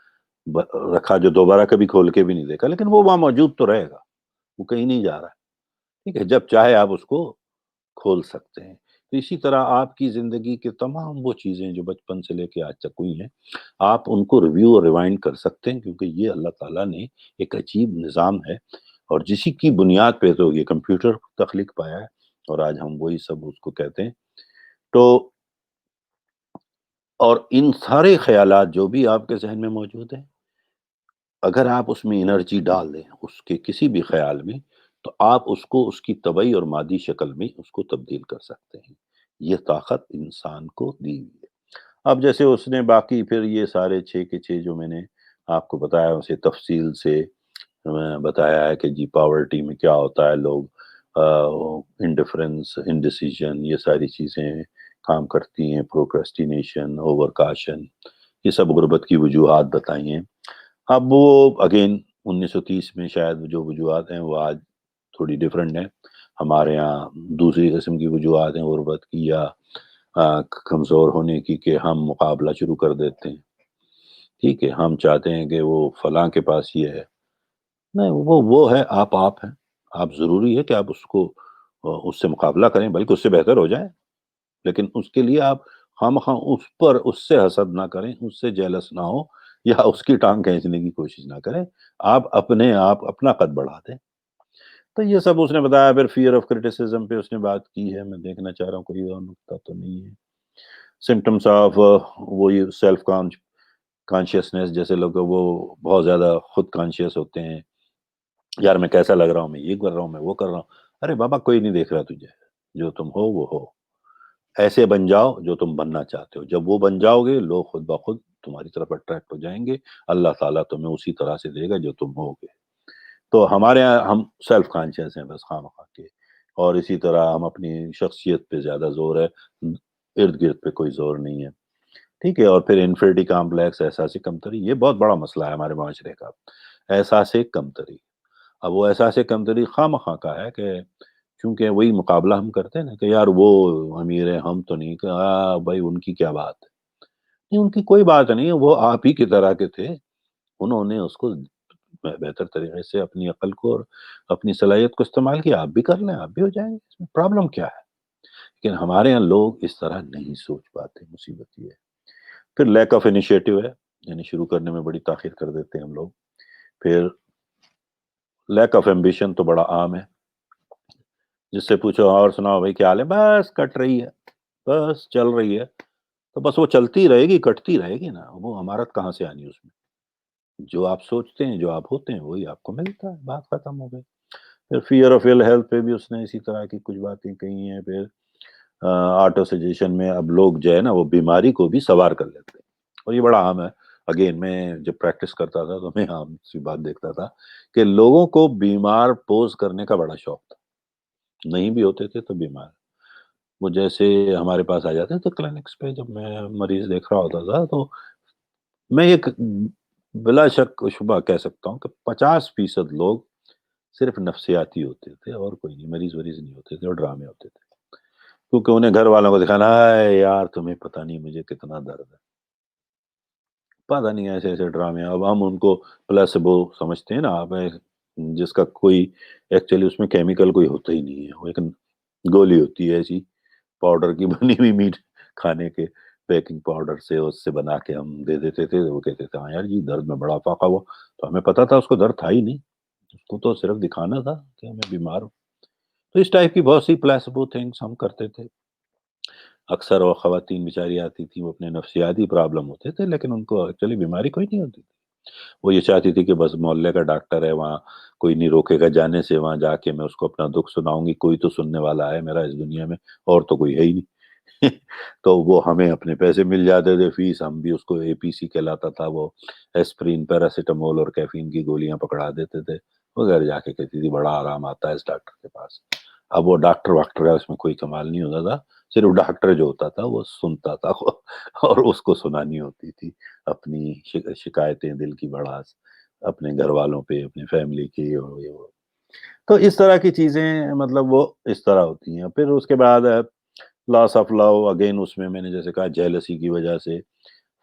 رکھا جو دوبارہ کبھی کھول کے بھی نہیں دیکھا، لیکن وہ وہاں موجود تو رہے گا، وہ کہیں نہیں جا رہا ہے. ٹھیک ہے. جب چاہے آپ اس کو کھول سکتے ہیں. تو اسی طرح آپ کی زندگی کے تمام وہ چیزیں جو بچپن سے لے کے آج تک ہوئی ہیں، آپ ان کو ریویو اور ریوائنڈ کر سکتے ہیں، کیونکہ یہ اللہ تعالیٰ نے ایک عجیب نظام ہے، اور جسی کی بنیاد پہ تو یہ کمپیوٹر تخلیق پایا ہے، اور آج ہم وہی سب اس کو کہتے ہیں. تو اور ان سارے خیالات جو بھی آپ کے ذہن میں موجود ہیں، اگر آپ اس میں انرجی ڈال دیں اس کے کسی بھی خیال میں، تو آپ اس کو اس کی طبعی اور مادی شکل میں اس کو تبدیل کر سکتے ہیں. یہ طاقت انسان کو دی ہوئی ہے. اب جیسے اس نے باقی پھر یہ سارے 6 کے 6 جو میں نے آپ کو بتایا اسے تفصیل سے بتایا ہے کہ جی پاورٹی میں کیا ہوتا ہے، لوگ انڈیفرنس، انڈیسیژن، یہ ساری چیزیں کام کرتی ہیں، پروکرسٹینیشن، اوور کاشن، یہ سب غربت کی وجوہات بتائی ہیں. اب وہ اگین 1930 میں شاید جو وجوہات ہیں وہ آج تھوڑی ڈیفرنٹ ہیں. ہمارے ہاں دوسری قسم کی وجوہات ہیں غربت کی، یا کمزور ہونے کی کہ ہم مقابلہ شروع کر دیتے ہیں. ٹھیک ہے، ہم چاہتے ہیں کہ وہ فلاں کے پاس یہ ہے. نہیں، وہ ہے، آپ ہیں. آپ ضروری ہے کہ آپ اس کو اس سے مقابلہ کریں، بلکہ اس سے بہتر ہو جائیں. لیکن اس کے لیے آپ خواہ اس سے حسد نہ کریں، اس سے جیلس نہ ہو، یا اس کی ٹانگ کھینچنے کی کوشش نہ کریں. آپ اپنا قد بڑھا دیں. تو یہ سب اس نے بتایا. پھر فیئر آف کرٹیسزم پہ اس نے بات کی ہے. میں دیکھنا چاہ رہا ہوں کوئی اور نکتہ تو نہیں ہے. سمٹمس آف وہ یہ سیلف کانشیسنیس، جیسے لوگ وہ بہت زیادہ خود کانشیس ہوتے ہیں. یار میں کیسا لگ رہا ہوں، میں یہ کر رہا ہوں، میں وہ کر رہا ہوں. ارے بابا، کوئی نہیں دیکھ رہا تجھے. جو تم ہو وہ ہو. ایسے بن جاؤ جو تم بننا چاہتے ہو. جب وہ بن جاؤ گے، لوگ خود بخود تمہاری طرف اٹریکٹ ہو جائیں گے. اللہ تعالیٰ تمہیں اسی طرح سے دے گا جو تم ہو گے. تو ہمارے یہاں ہم سیلف کانشیس ہیں بس خواہ مخواہ کے. اور اسی طرح ہم اپنی شخصیت پہ زیادہ زور ہے، ارد گرد پہ کوئی زور نہیں ہے. ٹھیک ہے. اور پھر انفیریٹی کمپلیکس، احساس کمتری، یہ بہت بڑا مسئلہ ہے ہمارے معاشرے کا. احساس کمتری. اب وہ احساس کمتری خواہ مخواہ کا ہے کہ چونکہ وہی مقابلہ ہم کرتے ہیں نا کہ یار وہ امیر ہے، ہم تو نہیں. کہ بھائی ان کی کیا بات ہے. نہیں، ان کی کوئی بات نہیں ہے. وہ آپ ہی کی طرح کے تھے. انہوں نے اس کو بہتر طریقے سے اپنی عقل کو اور اپنی صلاحیت کو استعمال کیا. آپ بھی کر لیں، آپ بھی ہو جائیں گے. اس میں پرابلم کیا ہے؟ لیکن ہمارے یہاں لوگ اس طرح نہیں سوچ پاتے. مصیبت یہ ہے. پھر لیک آف انیشیٹو ہے، یعنی شروع کرنے میں بڑی تاخیر کر دیتے ہیں ہم لوگ. پھر لیک آف ایمبیشن تو بڑا عام ہے. جس سے پوچھو اور سناؤ بھائی کیا حال ہے، بس کٹ رہی ہے، بس چل رہی ہے. تو بس وہ چلتی رہے گی، کٹتی رہے گی نا. وہ ہمارت کہاں سے آنی اس میں؟ جو آپ سوچتے ہیں، جو آپ ہوتے ہیں، وہی آپ کو ملتا ہے. بات ختم ہو گئی. پھر فیئر آف ایل ہیلتھ پہ بھی اس نے اسی طرح کی کچھ باتیں کہی ہیں. پھر آٹو سجیشن میں اب لوگ جو ہے نا وہ بیماری کو بھی سوار کر لیتے ہیں. اور یہ بڑا عام ہے. اگین میں جب پریکٹس کرتا تھا تو میں عام سی بات دیکھتا تھا کہ لوگوں کو بیمار پوز کرنے کا بڑا شوق تھا. نہیں بھی ہوتے تھے تو بیمار. وہ جیسے ہمارے پاس آ جاتے تھے کلینکس پہ، جب میں مریض دیکھ رہا ہوتا تھا تو میں یہ بلا شک و شبہ کہہ سکتا ہوں کہ 50% لوگ صرف نفسیاتی ہوتے تھے اور کوئی نہیں. مریض نہیں ہوتے تھے اور ڈرامے ہوتے تھے. کیونکہ انہیں گھر والوں کو دکھانا ہے یار تمہیں پتہ نہیں مجھے کتنا درد ہے. پتہ نہیں ایسے ایسے ڈرامے. اب ہم ان کو پلیسبو سمجھتے ہیں نا. آپ جس کا کوئی ایکچولی اس میں کیمیکل کوئی ہوتا ہی نہیں ہے. وہ ایک گولی ہوتی ہے ایسی پاؤڈر کی بنی ہوئی، میٹ کھانے کے بیکنگ پاؤڈر سے اس سے بنا کے ہم دے دیتے تھے. وہ کہتے تھے ہاں یار جی درد میں بڑا فاقہ ہوا. تو ہمیں پتا تھا اس کو درد تھا ہی نہیں. اس کو تو صرف دکھانا تھا کہ میں بیمار ہوں. تو اس ٹائپ کی بہت سی پلیسبو تھنگس ہم کرتے تھے. اکثر وہ خواتین بیچاری آتی تھی، وہ اپنے نفسیاتی پرابلم ہوتے تھے، لیکن ان کو ایکچولی بیماری کوئی نہیں ہوتی تھی. وہ یہ چاہتی تھی کہ بس محلے کا ڈاکٹر ہے وہاں، کوئی نہیں روکے گا جانے سے. وہاں جا کے میں اس کو اپنا دکھ سناؤں گی. کوئی تو سننے والا ہے میرا اس دنیا میں، اور تو کوئی ہے ہی نہیں. تو وہ ہمیں اپنے پیسے مل جاتے تھے، فیس. ہم بھی اس کو اے پی سی کہلاتا تھا. وہ ایسپرین، پیراسیٹامول اور کیفین کی گولیاں پکڑا دیتے تھے. وہ گھر جا کے کہتی تھی بڑا آرام آتا ہے اس ڈاکٹر کے پاس. اب وہ ڈاکٹر واکٹر کا اس میں کوئی کمال نہیں ہوتا تھا. صرف ڈاکٹر جو ہوتا تھا وہ سنتا تھا اور اس کو سنانی ہوتی تھی اپنی شکایتیں، دل کی بڑاس اپنے گھر والوں پہ، اپنی فیملی کی. اور یہ وہ تو اس طرح کی چیزیں مطلب وہ اس طرح ہوتی ہیں. پھر اس کے بعد لاس آف لو. اگین اس میں نے جیسے کہا جیلسی کی وجہ سے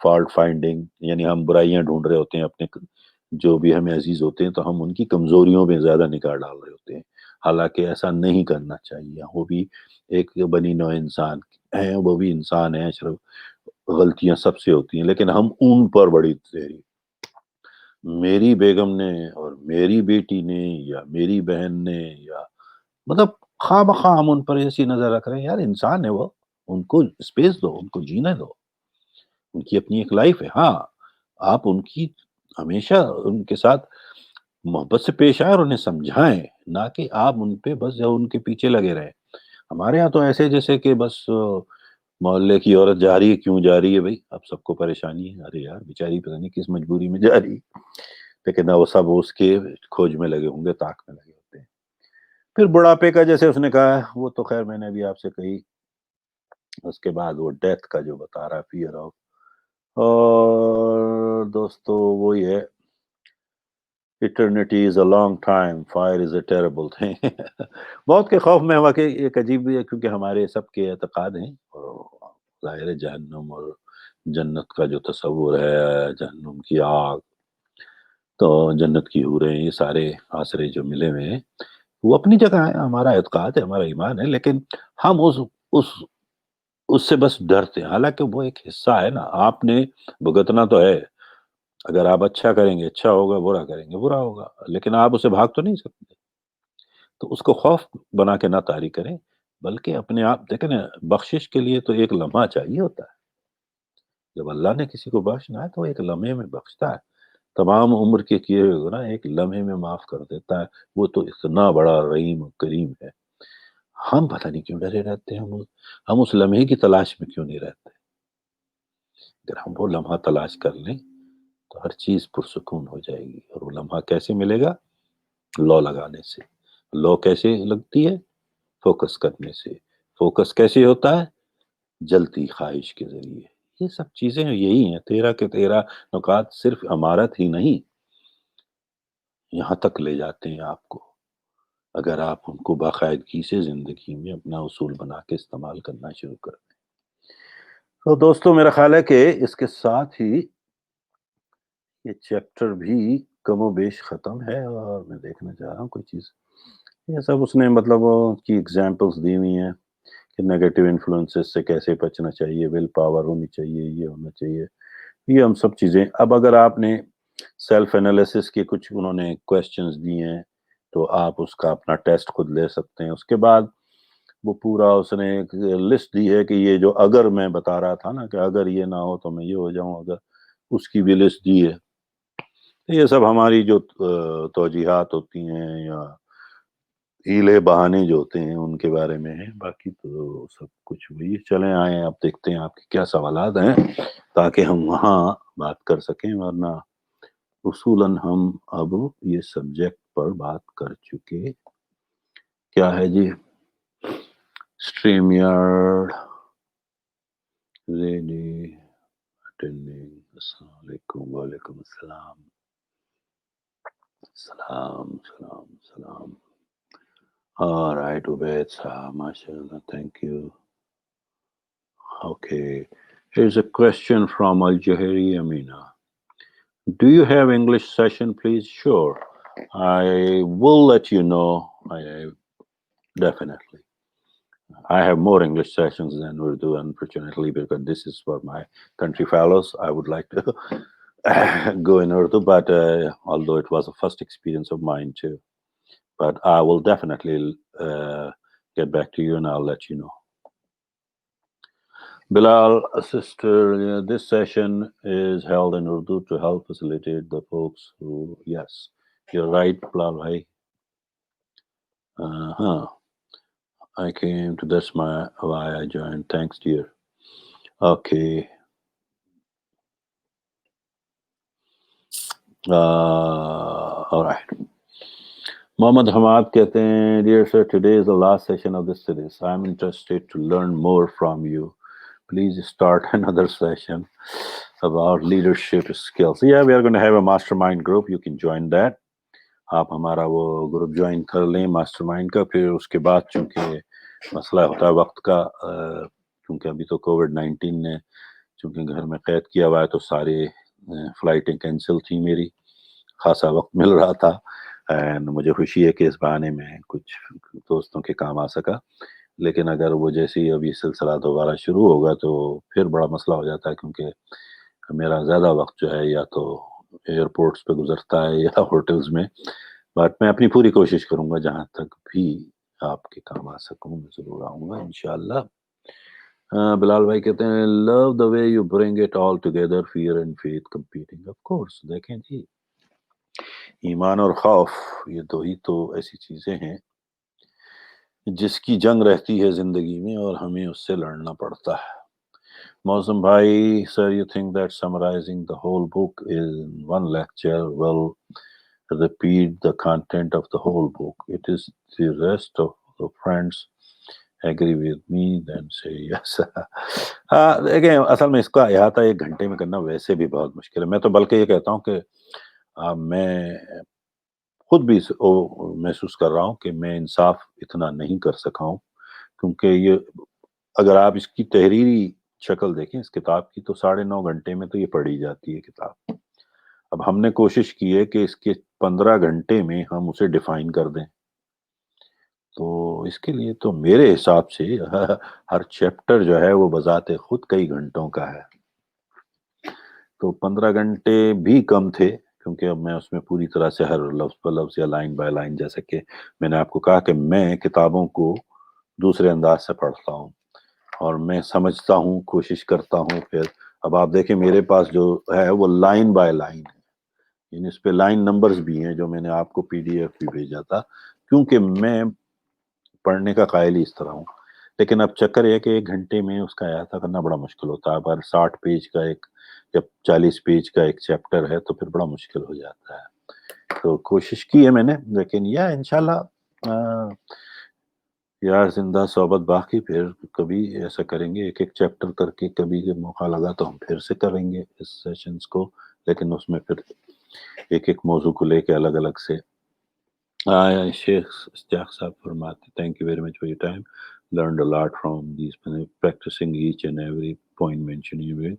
فالٹ فائنڈنگ، یعنی ہم برائیاں ڈھونڈ رہے ہوتے ہیں اپنے جو بھی ہمیں عزیز ہوتے ہیں، تو ہم ان کی کمزوریوں میں زیادہ نگاہ ڈال رہے ہوتے ہیں. حالانکہ ایسا نہیں کرنا چاہیے. وہ بھی ایک بنی نوع انسان ہیں، وہ بھی انسان ہیں. صرف غلطیاں سب سے ہوتی ہیں، لیکن ہم ان پر بڑی تیری میری بیگم نے اور میری بیٹی نے یا میری بہن نے، یا مطلب خواہ بخواہ ہم ان پر ایسی نظر رکھ رہے ہیں. یار انسان ہے وہ، ان کو اسپیس دو، ان کو جینے دو. ان کی اپنی ایک لائف ہے. ہاں آپ ان کی ہمیشہ ان کے ساتھ محبت سے پیش آئے اور انہیں سمجھائیں، نہ کہ آپ ان پہ بس یا ان کے پیچھے لگے رہیں. ہمارے ہاں تو ایسے جیسے کہ بس محلے کی عورت جا رہی ہے، کیوں جا رہی ہے بھائی؟ اب سب کو پریشانی ہے. ارے یار بیچاری پتہ نہیں کس مجبوری میں جا رہی ہے. لیکن وہ سب اس کے کھوج میں لگے ہوں گے، طاق میں لگے ہوتے ہیں. پھر بڑھاپے کا جیسے اس نے کہا، وہ تو خیر میں نے ابھی آپ سے کہی. اس کے بعد وہ ڈیتھ کا جو بتا رہا، فیئر آف. اور دوستو وہی ہے، eternity is a long time, fire is a terrible thing. موت کے خوف میں واقعی ایک عجیب بھی ہے، کیونکہ ہمارے سب کے اعتقاد ہیں اور ظاہر ہے جہنم اور جنت کا جو تصور ہے، جہنم کی آگ، تو جنت کی حوریں، یہ سارے آسرے جو ملے ہوئے ہیں وہ اپنی جگہ ہے، ہمارا اعتقاد ہے، ہمارا ایمان ہے، لیکن ہم اس اس سے بس ڈرتے ہیں، حالانکہ وہ ایک حصہ ہے نا، آپ نے بھگتنا تو ہے، اگر آپ اچھا کریں گے اچھا ہوگا، برا کریں گے برا ہوگا، لیکن آپ اسے بھاگ تو نہیں سکتے، تو اس کو خوف بنا کے نہ طاری کریں، بلکہ اپنے آپ دیکھیں نا، بخشش کے لیے تو ایک لمحہ چاہیے ہوتا ہے، جب اللہ نے کسی کو بخشنا ہے تو وہ ایک لمحے میں بخشتا ہے، تمام عمر کے کیے ہوئے گناہ ایک لمحے میں معاف کر دیتا ہے، وہ تو اتنا بڑا رحیم و کریم ہے۔ ہم پتہ نہیں کیوں ڈرے رہتے ہیں، ہم اس لمحے کی تلاش میں کیوں نہیں رہتے؟ اگر ہم وہ لمحہ تلاش کر لیں تو ہر چیز پرسکون ہو جائے گی، اور وہ لمحہ کیسے ملے گا؟ لو لگانے سے۔ لو کیسے لگتی ہے؟ فوکس کرنے سے۔ فوکس کیسے ہوتا ہے؟ جلتی خواہش کے ذریعے۔ یہ سب چیزیں یہی ہیں، 13 کے 13 نکات صرف عمارت ہی نہیں، یہاں تک لے جاتے ہیں آپ کو، اگر آپ ان کو باقاعدگی سے زندگی میں اپنا اصول بنا کے استعمال کرنا شروع کر دیں۔ تو دوستو، میرا خیال ہے کہ اس کے ساتھ ہی یہ چیپٹر بھی کم و بیش ختم ہے، اور میں دیکھنا چاہ رہا ہوں کوئی چیز، یہ سب اس نے مطلب کی ایگزامپلس دی ہوئی ہیں کہ نیگیٹو انفلوئنسز سے کیسے بچنا چاہیے، ول پاور ہونی چاہیے، یہ ہونا چاہیے، یہ ہم سب چیزیں۔ اب اگر آپ نے سیلف انالیسس کے کچھ انہوں نے کویسچنز دیے ہیں تو آپ اس کا اپنا ٹیسٹ خود لے سکتے ہیں۔ اس کے بعد وہ پورا اس نے ایک لسٹ دی ہے کہ یہ جو اگر میں بتا رہا تھا نا کہ اگر یہ نہ ہو تو میں یہ ہو جاؤں، اگر، اس کی بھی لسٹ دی ہے۔ یہ سب ہماری جو توجیحات ہوتی ہیں یا ہیلے بہانے جو ہوتے ہیں ان کے بارے میں ہے، باقی تو سب کچھ وہی۔ چلیں آئیں، آپ دیکھتے ہیں آپ کے کیا سوالات ہیں تاکہ ہم وہاں بات کر سکیں، ورنہ اصولاً ہم اب یہ سبجیکٹ پر بات کر چکے۔ کیا ہے جی؟ StreamYard ready attending. السلام علیکم، وعلیکم السلام، سلام سلام سلام۔ All right, Ubaid Saab, mashallah, thank you. Okay, here's a question from Al-Jahiri Amina. Do you have English session, please? Sure. I will let you know. Definitely. I have more English sessions than Urdu, unfortunately, because this is for my country fellows. I would like to go in Urdu, but although it was a first experience of mine too. But I will definitely get back to you and I'll let you know. Bilal, sister, this session is held in Urdu to help facilitate the folks who, yes, you're right, Bilal bhai. I came to, that's why I joined. Thanks, dear. Okay. All right. Mohammad Hamad kehte hain, dear sir, today is the last session of this series. I'm interested to learn more from you. Please start another session about leadership skills. Yeah, we are going to have a mastermind group. You can join that. آپ ہمارا وہ گروپ جوائن کر لیں ماسٹر مائنڈ کا، پھر اس کے بعد چونکہ مسئلہ ہوتا ہے وقت کا، کیونکہ ابھی تو کووڈ-19 نے چونکہ گھر میں قید کیا ہوا ہے تو ساری فلائٹیں کینسل تھیں، میری خاصا وقت مل رہا تھا، اینڈ مجھے خوشی ہے کہ اس بہانے میں کچھ دوستوں کے کام آ سکا، لیکن اگر وہ جیسے ہی اب یہ سلسلہ دوبارہ شروع ہوگا تو پھر بڑا مسئلہ ہو جاتا ہے، کیونکہ میرا زیادہ وقت جو ہے یا تو ایئرپورٹس پہ گزرتا ہے یا ہوٹلز میں، بٹ میں اپنی پوری کوشش کروں گا جہاں تک بھی آپ کے کام آ سکوں میں ضرور آؤں گا انشاءاللہ۔ بلال بھائی کہتے ہیں love the way you bring it all together, fear and faith competing, of course. دیکھیں جی، ایمان اور خوف یہ دو ہی تو ایسی چیزیں ہیں جس کی جنگ رہتی ہے زندگی میں اور ہمیں اس سے لڑنا پڑتا ہے۔ موسم بھائی، sir, you think that summarizing the whole book in one lecture will repeat the content of the whole book? It is the rest of the friends agree with me, then say yes. دیکھیں اصل میں اس کا احاطہ 1 گھنٹے میں کرنا ویسے بھی بہت مشکل ہے، میں تو بلکہ یہ کہتا ہوں کہ میں خود بھی محسوس کر رہا ہوں کہ میں انصاف اتنا نہیں کر سکا ہوں، کیونکہ یہ اگر آپ اس کی تحریری شکل دیکھیں اس کتاب کی تو 9.5 گھنٹے میں تو یہ پڑھی جاتی ہے کتاب. اب ہم نے کوشش کی ہے کہ اس کے 15 گھنٹے میں ہم اسے ڈیفائن کر دیں. تو اس کے لیے تو میرے حساب سے ہر چیپٹر جو ہے وہ بذات خود کئی گھنٹوں کا ہے. تو 15 گھنٹے بھی کم تھے کیونکہ اب میں اس میں پوری طرح سے ہر لفظ پر لفظ یا لائن بائی لائن، جیسے کہ میں نے آپ کو کہا کہ میں کتابوں کو دوسرے انداز سے پڑھتا ہوں اور میں سمجھتا ہوں، کوشش کرتا ہوں. پھر اب آپ دیکھیں میرے پاس جو ہے وہ لائن بائی لائن ہے، یعنی اس پہ لائن نمبرز بھی ہیں جو میں نے آپ کو PDF بھی بھیجا تھا، کیونکہ میں پڑھنے کا قائل ہی اس طرح ہوں. لیکن اب چکر یہ کہ 1 گھنٹے میں اس کا احاطہ کرنا بڑا مشکل ہوتا ہے. اگر 60 پیج کا ایک یا 40 پیج کا ایک چیپٹر ہے تو پھر بڑا مشکل ہو جاتا ہے. تو کوشش کی ہے میں نے، لیکن انشاءاللہ یار زندہ صحبت باقی، پھر کبھی ایسا کریں گے ایک چیپٹر کر کے، کبھی موقع لگا تو ہم پھر سے کریں گے اس سیشنز کو، لیکن اس میں پھر ایک موضوع کو لے کے الگ الگ سے. شیخ اشتیاق صاحب فرماتے thank you very much for your time, learned a lot from these, practicing each and every point mentioned you will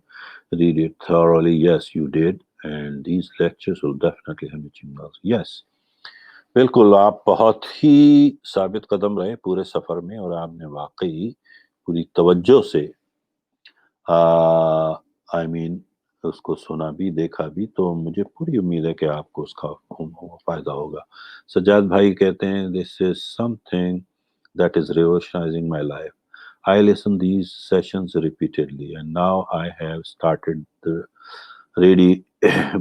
read it thoroughly. Yes you did, and these lectures will definitely have you. Yes, بالکل آپ بہت ہی ثابت قدم رہے پورے سفر میں، اور آپ نے واقعی پوری توجہ سے اس کو سنا بھی دیکھا بھی، تو مجھے پوری امید ہے کہ آپ کو اس کا فائدہ ہوگا. سجاد بھائی کہتے ہیں this is something that is revolutionizing my life. I listen these sessions repeatedly and now I have started the ready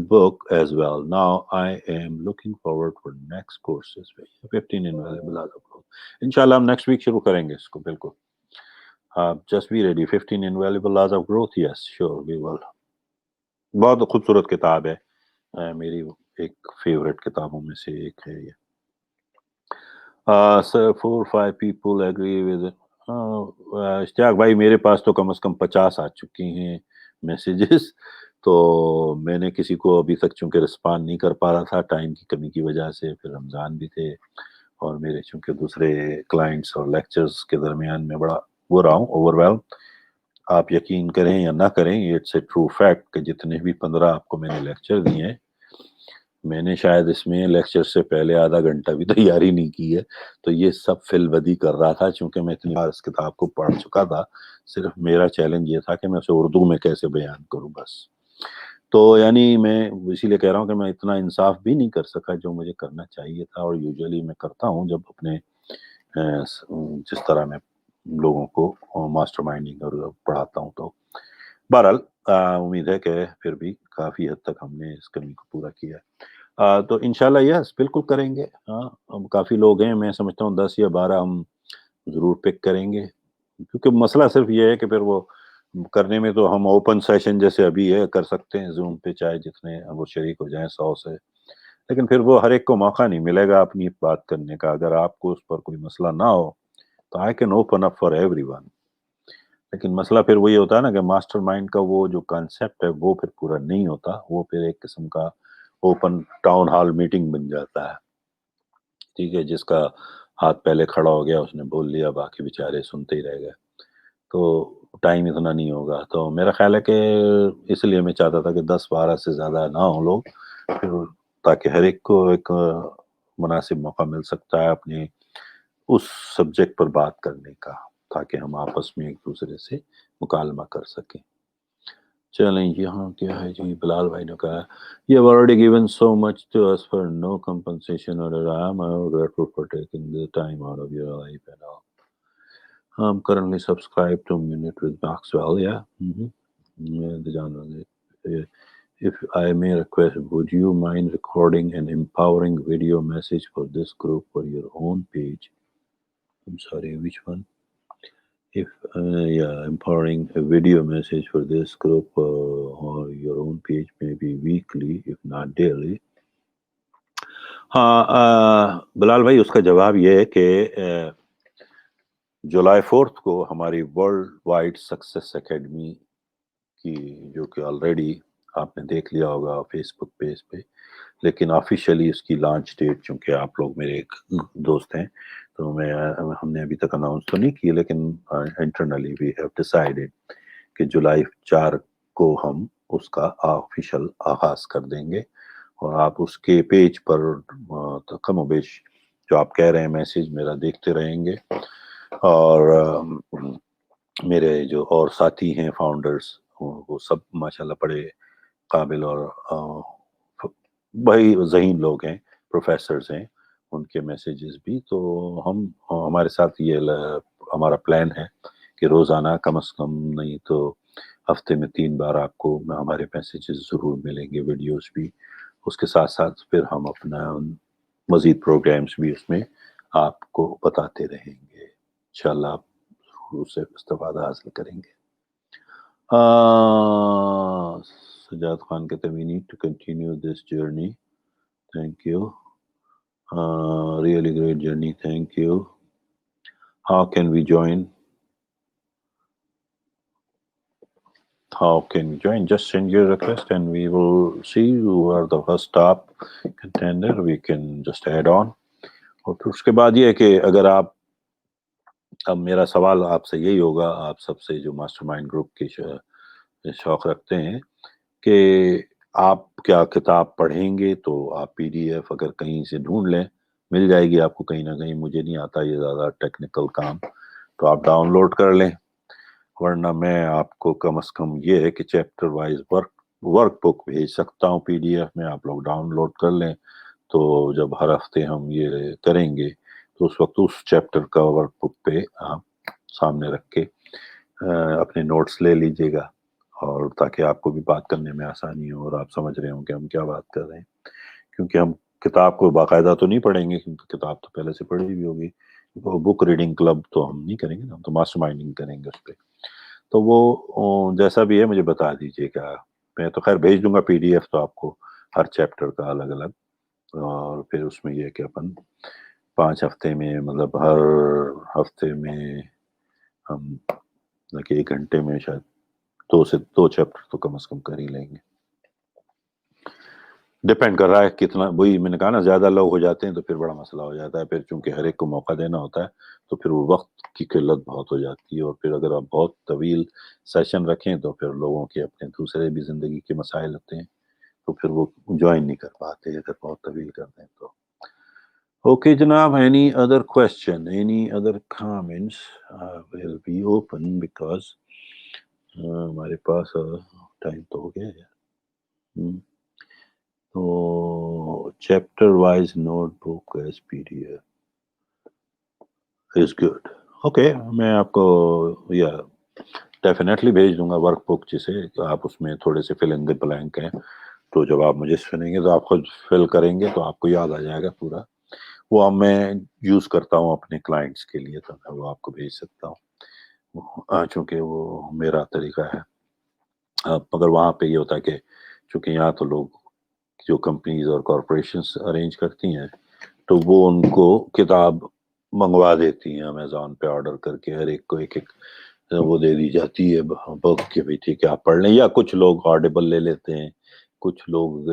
book as well. Now I am looking forward for next courses. 15 invaluable hours of growth. انشاءاللہ ہم نیکسٹ ویک شروع کریں گے اس کو. بالکل just be ready. 15 invaluable laws of growth. Yes, sure, we will. بہت خوبصورت کتاب ہے، میری ایک فیوریٹ کتابوں میں سے ایک ہے یہ. 4-5 people agree with it. اشتیاق بھائی میرے پاس تو کم از کم 50 آ چکی ہیں میسیجز، تو میں نے کسی کو ابھی تک چونکہ رسپانڈ نہیں کر پا رہا تھا ٹائم کی کمی کی وجہ سے، پھر رمضان بھی تھے اور میرے چونکہ دوسرے کلائنٹس اور لیکچرز کے درمیان میں بڑا وہ رہا ہوں اوور ویلم. آپ یقین کریں یا نہ کریں، اٹس اے ٹرو فیکٹ کہ جتنے بھی 15 آپ کو میں نے لیکچر دیے ہیں، میں نے شاید اس میں لیکچر سے پہلے آدھا گھنٹہ بھی تیاری نہیں کی ہے. تو یہ سب فی البدی کر رہا تھا چونکہ میں اتنی بار اس کتاب کو پڑھ چکا تھا. صرف میرا چیلنج یہ تھا کہ میں اسے اردو میں کیسے بیان کروں بس. تو میں اسی لیے کہہ رہا ہوں کہ میں اتنا انصاف بھی نہیں کر سکا جو مجھے کرنا چاہیے تھا، اور یوزلی میں کرتا ہوں جب اپنے جس طرح میں لوگوں کو ماسٹر مائنڈنگ اور پڑھاتا ہوں. تو بہرحال امید ہے کہ پھر بھی کافی حد تک ہم نے اس کمی کو پورا کیا ہے. تو انشاءاللہ یس بالکل کریں گے. کافی لوگ ہیں، میں سمجھتا ہوں 10 یا 12 ہم ضرور پک کریں گے، کیونکہ مسئلہ صرف یہ ہے کہ پھر وہ کرنے میں تو ہم اوپن سیشن جیسے ابھی ہے کر سکتے ہیں زوم پہ، چاہے جتنے وہ شریک ہو جائیں 100 سے، لیکن پھر وہ ہر ایک کو موقع نہیں ملے گا اپنی بات کرنے کا. اگر آپ کو اس پر کوئی مسئلہ نہ ہو تو I can open up for everyone. لیکن مسئلہ پھر وہی ہوتا ہے نا کہ ماسٹر مائنڈ کا وہ جو کانسیپٹ ہے وہ پھر پورا نہیں ہوتا، وہ پھر ایک قسم کا اوپن ٹاؤن ہال میٹنگ بن جاتا ہے. ٹھیک ہے، جس کا ہاتھ پہلے کھڑا ہو گیا اس نے بول لیا، باقی بیچارے سنتے ہی رہ گئے، تو ٹائم اتنا نہیں ہوگا. تو میرا خیال ہے کہ اس لیے میں چاہتا تھا کہ 10-12 سے زیادہ نہ ہوں لوگ، پھر تاکہ ہر ایک کو ایک مناسب موقع مل سکتا ہے اپنی اس سبجیکٹ پر بات کرنے کا، تاکہ ہم آپس میں ایک دوسرے سے مکالمہ کر سکیں. چلیں یہاں کیا ہے جی، بلال بھائی نے کہا You have already given so much to us for no compensation or I am grateful for taking the time out of your life and all. I'm currently subscribed to Minute with Maxwell, yeah. Yeah, if I may request, would you mind recording an empowering video message for this group for your own page? I'm sorry, which one? If empowering a video message for this group or your own page, maybe weekly if not daily. بلال بھائی اس کا جواب یہ ہے کہ جولائی 4 کو ہماری ورلڈ وائڈ سکسیس اکیڈمی کی، جو کہ آلریڈی آپ نے دیکھ لیا ہوگا فیس بک پیج پہ، لیکن آفیشیلی اس کی لانچ ڈیٹ، چونکہ آپ لوگ میرے ایک دوست ہیں تو ہم نے ابھی تک اناؤنس تو نہیں کی، لیکن انٹرنلی وی ہیو ڈیسائیڈڈ کہ جولائی 4 کو ہم اس کا آفیشل آغاز کر دیں گے، اور آپ اس کے پیج پر کم و بیش جو آپ کہہ رہے ہیں میسیج میرا دیکھتے رہیں گے، اور میرے جو اور ساتھی ہیں فاؤنڈرز وہ سب ماشاءاللہ بڑے قابل اور بڑے ذہین لوگ ہیں، پروفیسرز ہیں، ان کے میسیجز بھی. تو ہمارے ساتھ یہ ہمارا پلان ہے کہ روزانہ کم از کم نہیں تو ہفتے میں 3 بار آپ کو ہمارے میسیجز ضرور ملیں گے، ویڈیوز بھی. اس کے ساتھ ساتھ پھر ہم اپنا مزید پروگرامز بھی اس میں آپ کو بتاتے رہیں گے. انشاءاللہ آپ ضرور سے استفادہ حاصل کریں گے. سجاد خان کہتے ہیں we need to continue this journey. Thank you. Really great journey. Thank you. How can we join? How can we join? Just send your request and we will see who are the first top contender. We can just add on. اور پھر اس کے بعد یہ ہے کہ اگر آپ، اب میرا سوال آپ سے یہی ہوگا، آپ سب سے جو ماسٹر مائنڈ گروپ کے شوق رکھتے ہیں، کہ آپ کیا کتاب پڑھیں گے؟ تو آپ پی ڈی ایف اگر کہیں سے ڈھونڈ لیں، مل جائے گی آپ کو کہیں نہ کہیں. مجھے نہیں آتا یہ زیادہ ٹیکنیکل کام، تو آپ ڈاؤن لوڈ کر لیں. ورنہ میں آپ کو کم از کم یہ ہے کہ چیپٹر وائز ورک بک بھیج سکتا ہوں پی ڈی ایف میں، آپ لوگ ڈاؤن لوڈ کر لیں. تو جب ہر ہفتے ہم یہ کریں گے تو اس وقت اس چیپٹر کا ورک بک پہ آپ سامنے رکھ کے اپنے نوٹس لے لیجئے گا، اور تاکہ آپ کو بھی بات کرنے میں آسانی ہو اور آپ سمجھ رہے ہوں کہ ہم کیا بات کر رہے ہیں. کیونکہ ہم کتاب کو باقاعدہ تو نہیں پڑھیں گے، کیونکہ کتاب تو پہلے سے پڑھی ہوئی ہوگی. بک ریڈنگ کلب تو ہم نہیں کریں گے، ہم تو ماسٹر مائنڈنگ کریں گے اس پہ. تو وہ جیسا بھی ہے مجھے بتا دیجئے گا. میں تو خیر بھیج دوں گا پی ڈی ایف تو آپ کو ہر چیپٹر کا الگ الگ. اور پھر اس میں یہ کہ اپن 5 ہفتے میں، مطلب ہر ہفتے میں ہم 1 گھنٹے میں شاید 2 چیپٹر تو کم از کم کر ہی لیں گے. ڈیپینڈ کر رہا ہے کتنا، وہی میں نے کہا نا، زیادہ لوگ ہو جاتے ہیں تو پھر بڑا مسئلہ ہو جاتا ہے. پھر چونکہ ہر ایک کو موقع دینا ہوتا ہے تو پھر وہ وقت کی قلت بہت ہو جاتی ہے. اور پھر اگر آپ بہت طویل سیشن رکھیں تو پھر لوگوں کے اپنے دوسرے بھی زندگی کے مسائل ہوتے ہیں، تو پھر وہ جوائن نہیں کر پاتے اگر بہت طویل کر دیں تو. اوکے جناب، any other question, any other comments? Will be open because ہمارے پاس ٹائم تو ہو گیا ہے. تو chapter wise notebook as P D F is good. Okay, میں آپ کو یا ڈیفینیٹلی بھیج دوں گا ورک بک، جسے آپ اس میں تھوڑے سے فل ان دی بلینک ہیں. تو جب آپ مجھے سنیں گے تو آپ خود فل کریں گے تو آپ کو یاد آ جائے گا پورا. وہ اب میں یوز کرتا ہوں اپنے کلائنٹس کے لیے، تو میں وہ آپ کو بھیج سکتا ہوں چونکہ وہ میرا طریقہ ہے. مگر وہاں پہ یہ ہوتا ہے کہ چونکہ یہاں تو لوگ جو کمپنیز اور کارپوریشنز ارینج کرتی ہیں تو وہ ان کو کتاب منگوا دیتی ہیں امیزون پہ آرڈر کر کے. ہر ایک کو ایک وہ دے دی جاتی ہے بک کہ بھائی ٹھیک ہے آپ پڑھ لیں. یا کچھ لوگ آڈیبل لے لیتے ہیں، کچھ لوگ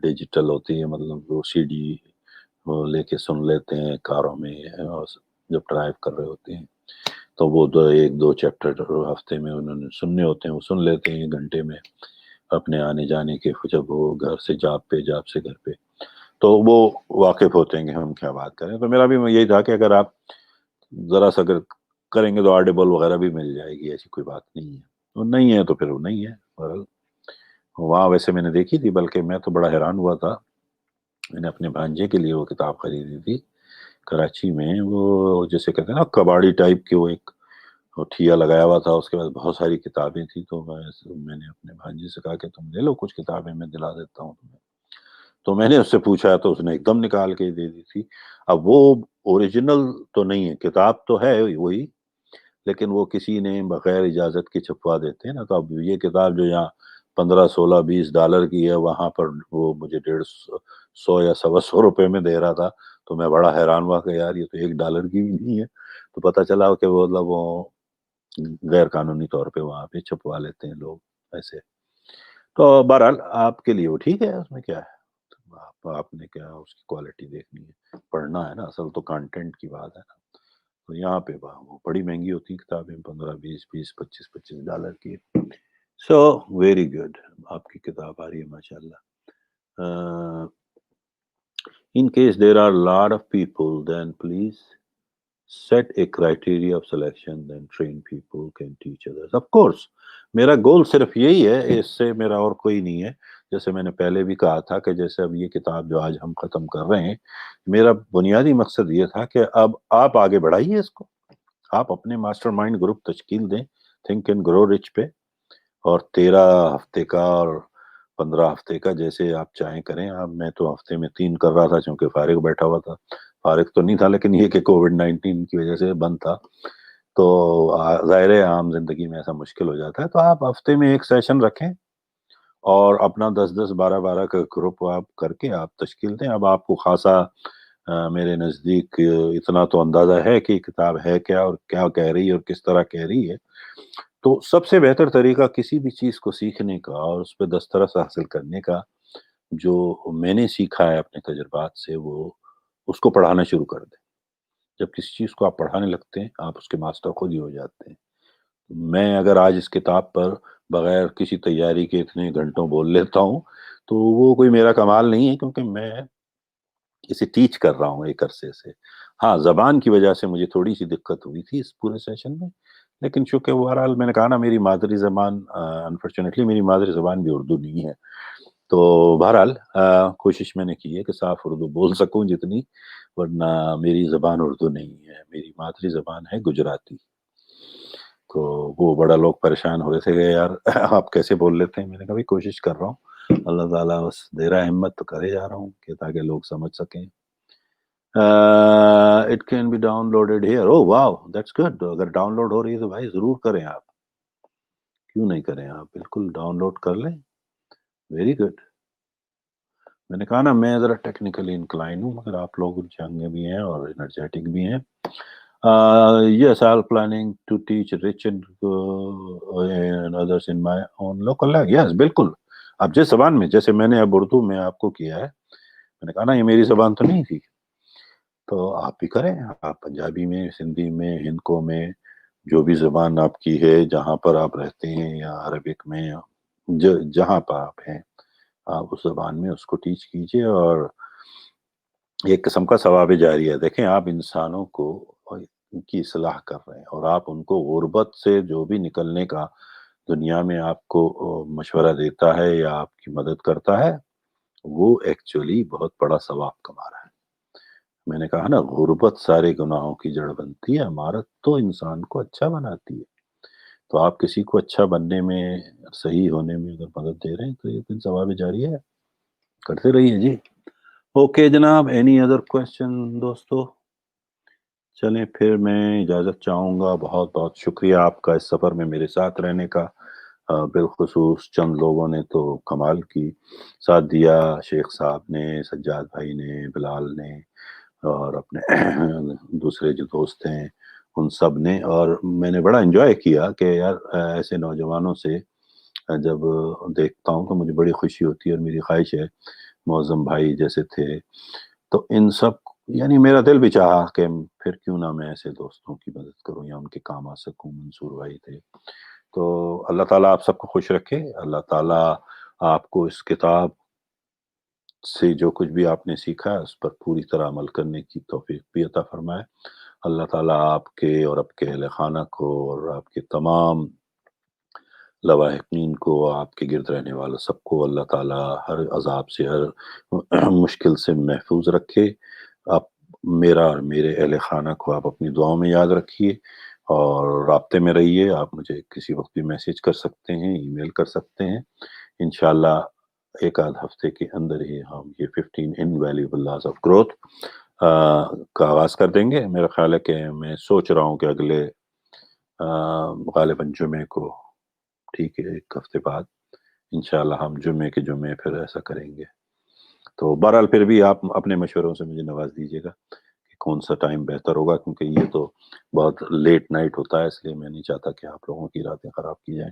ڈیجیٹل ہوتی ہے، مطلب وہ سی ڈی لے کے سن لیتے ہیں کاروں میں جب ڈرائیو کر رہے ہوتے ہیں. تو وہ 1-2 چیپٹر ہفتے میں انہوں نے سننے ہوتے ہیں، وہ سن لیتے ہیں 1 گھنٹے میں اپنے آنے جانے کے، جب وہ گھر سے جاب سے گھر پہ. تو وہ واقف ہوتے ہیں کہ ہم کیا بات کریں. تو میرا بھی یہی تھا کہ اگر آپ ذرا سا اگر کریں گے تو آرڈیبل وغیرہ بھی مل جائے گی، ایسی کوئی بات نہیں ہے. وہ نہیں ہے تو پھر وہ نہیں ہے. وہاں ویسے میں نے دیکھی تھی، بلکہ میں تو بڑا حیران ہوا تھا. میں نے اپنے بھانجے کے لیے وہ کتاب خریدی تھی کراچی میں. وہ جیسے کہتے ہیں نا کباڑی ٹائپ کے، وہ ایک ٹھیا لگایا ہوا تھا، اس کے بعد بہت ساری کتابیں تھیں. تو میں نے اپنے بھانجے سے کہا کہ تم لے لو کچھ کتابیں، میں دلا دیتا ہوں تمہیں. تو میں نے اس سے پوچھا تو اس نے ایک دم نکال کے دے دی تھی. اب وہ اوریجنل تو نہیں ہے، کتاب تو ہے وہی، لیکن وہ کسی نے بغیر اجازت کے چھپوا دیتے ہیں نا. تو اب یہ کتاب جو یہاں $15-16-20 کی ہے، وہاں پر وہ مجھے $150 یا $125 میں دے رہا تھا. تو میں بڑا حیران ہوا کہ یار یہ تو $1 کی بھی نہیں ہے. تو پتہ چلا کہ وہ مطلب وہ غیر قانونی طور پہ وہاں پہ چھپوا لیتے ہیں لوگ ایسے. تو بہرحال آپ کے لیے وہ ٹھیک ہے، اس میں کیا ہے. آپ نے کیا اس کی کوالٹی دیکھنی ہے، پڑھنا ہے نا، اصل تو کانٹینٹ کی بات ہے نا. تو یہاں پہ وہ بڑی مہنگی ہوتی ہیں کتابیں، 15 20 20 25 ڈالر کی. سو ویری گڈ، آپ کی کتاب آ رہی ہے ماشاء اللہ. In case there are a lot of people, then please set a criteria of selection, then train people can teach others. Of course میرا گول صرف یہی ہے، اس سے میرا اور کوئی نہیں ہے. جیسے میں نے پہلے بھی کہا تھا کہ جیسے اب یہ کتاب جو آج ہم ختم کر رہے ہیں، میرا بنیادی مقصد یہ تھا کہ اب آپ آگے بڑھائیے اس کو، آپ اپنے ماسٹر مائنڈ گروپ تشکیل دیں تھنک اینڈ گرو رچ پہ، اور 13 ہفتے کا اور 15 ہفتے کا جیسے آپ چاہیں کریں. اب میں تو ہفتے میں 3 کر رہا تھا چونکہ فارغ بیٹھا ہوا تھا. فارغ تو نہیں تھا لیکن یہ کہ کووڈ 19 کی وجہ سے بند تھا، تو ظاہر ہے عام زندگی میں ایسا مشکل ہو جاتا ہے. تو آپ ہفتے میں ایک سیشن رکھیں اور اپنا 10 12 12 کا گروپ آپ کر کے آپ تشکیل دیں. اب آپ کو خاصا میرے نزدیک اتنا تو اندازہ ہے کہ کتاب ہے کیا اور کیا کہہ رہی ہے اور کس طرح کہہ رہی ہے. تو سب سے بہتر طریقہ کسی بھی چیز کو سیکھنے کا اور اس پہ دسترس حاصل کرنے کا، جو میں نے سیکھا ہے اپنے تجربات سے، وہ اس کو پڑھانا شروع کر دیں. جب کسی چیز کو آپ پڑھانے لگتے ہیں آپ اس کے ماسٹر خود ہی ہو جاتے ہیں. میں اگر آج اس کتاب پر بغیر کسی تیاری کے اتنے گھنٹوں بول لیتا ہوں تو وہ کوئی میرا کمال نہیں ہے، کیونکہ میں اسے ٹیچ کر رہا ہوں ایک عرصے سے. ہاں زبان کی وجہ سے مجھے تھوڑی سی دقت ہوئی تھی اس پورے سیشن میں، لیکن چونکہ بہرحال میں نے کہا نا میری مادری زبان انفارچونیٹلی میری مادری زبان بھی اردو نہیں ہے. تو بہرحال کوشش میں نے کی ہے کہ صاف اردو بول سکوں جتنی، ورنہ میری زبان اردو نہیں ہے، میری مادری زبان ہے گجراتی. تو وہ بڑا لوگ پریشان ہو رہے تھے کہ یار آپ کیسے بول لیتے ہیں. میں نے کہا بھی کوشش کر رہا ہوں، اللہ تعالیٰ بس دے رہا ہے ہمت تو کرے جا رہا ہوں کہ تاکہ لوگ سمجھ سکیں. It can be downloaded here. Oh wow that's good. اگر ڈاؤن لوڈ ہو رہی ہے تو بھائی ضرور کریں، آپ کیوں نہیں کریں، آپ بالکل ڈاؤن لوڈ کر لیں. Very good. میں نے کہا نا میں ذرا ٹیکنیکلی انکلائن ہوں، مگر آپ لوگ چنگے بھی ہیں اور انرجیٹک بھی ہیں. Yes, I'm planning to teach rich and others in my own local language. Yes, بالکل. اب جس زبان میں، جیسے میں نے اب اردو میں آپ کو کیا ہے، میں نے کہا نا یہ میری زبان تو نہیں تھی، تو آپ بھی کریں. آپ پنجابی میں، سندھی میں، ہندکو میں، جو بھی زبان آپ کی ہے جہاں پر آپ رہتے ہیں، یا عربک میں، جہاں پر آپ ہیں آپ اس زبان میں اس کو ٹیچ کیجیے. اور ایک قسم کا ثواب جاری ہے. دیکھیں آپ انسانوں کو ان کی اصلاح کر رہے ہیں، اور آپ ان کو غربت سے جو بھی نکلنے کا دنیا میں آپ کو مشورہ دیتا ہے یا آپ کی مدد کرتا ہے، وہ ایکچولی بہت بڑا ثواب کما رہا ہے. میں نے کہا نا غربت سارے گناہوں کی جڑ بنتی ہے، امارت تو انسان کو اچھا بناتی ہے. تو آپ کسی کو اچھا بننے میں، صحیح ہونے میں اگر مدد دے رہے ہیں تو یہ دن ثواب جاری ہے، کرتے رہیے جی. اوکے جناب، اینی ادر کوشچن دوستو؟ چلیں پھر میں اجازت چاہوں گا. بہت بہت شکریہ آپ کا اس سفر میں میرے ساتھ رہنے کا. بالخصوص چند لوگوں نے تو کمال کی ساتھ دیا، شیخ صاحب نے، سجاد بھائی نے، بلال نے، اور اپنے دوسرے جو دوست ہیں ان سب نے. اور میں نے بڑا انجوائے کیا کہ یار ایسے نوجوانوں سے جب دیکھتا ہوں تو مجھے بڑی خوشی ہوتی ہے، اور میری خواہش ہے معظم بھائی جیسے تھے، تو ان سب یعنی میرا دل بھی چاہا کہ پھر کیوں نہ میں ایسے دوستوں کی مدد کروں یا ان کے کام آ سکوں. منصور بھائی تھے. تو اللہ تعالیٰ آپ سب کو خوش رکھے. اللہ تعالیٰ آپ کو اس کتاب سے جو کچھ بھی آپ نے سیکھا ہے اس پر پوری طرح عمل کرنے کی توفیق بھی عطا فرمائے. اللہ تعالیٰ آپ کے اور آپ کے اہل خانہ کو اور آپ کے تمام لواحقین کو، آپ کے گرد رہنے والوں سب کو اللہ تعالیٰ ہر عذاب سے، ہر مشکل سے محفوظ رکھے. آپ میرا اور میرے اہل خانہ کو آپ اپنی دعاؤں میں یاد رکھیے اور رابطے میں رہیے. آپ مجھے کسی وقت بھی میسج کر سکتے ہیں، ای میل کر سکتے ہیں. انشاءاللہ ایک آدھ ہفتے کے اندر ہی ہم یہ 15 invaluable laws of growth کا آغاز کر دیں گے. میرا خیال ہے کہ میں سوچ رہا ہوں کہ اگلے غالباً جمعے کو، ٹھیک ہے، ایک ہفتے بعد انشاءاللہ ہم جمعے کے جمعے پھر ایسا کریں گے. تو بہرحال پھر بھی آپ اپنے مشوروں سے مجھے نواز دیجیے گا کہ کون سا ٹائم بہتر ہوگا، کیونکہ یہ تو بہت لیٹ نائٹ ہوتا ہے، اس لیے میں نہیں چاہتا کہ آپ لوگوں کی راتیں خراب کی جائیں.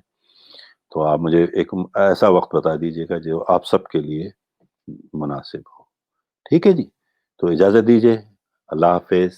تو آپ مجھے ایک ایسا وقت بتا دیجیے گا جو آپ سب کے لیے مناسب ہو. ٹھیک ہے جی، تو اجازت دیجیے. اللہ حافظ.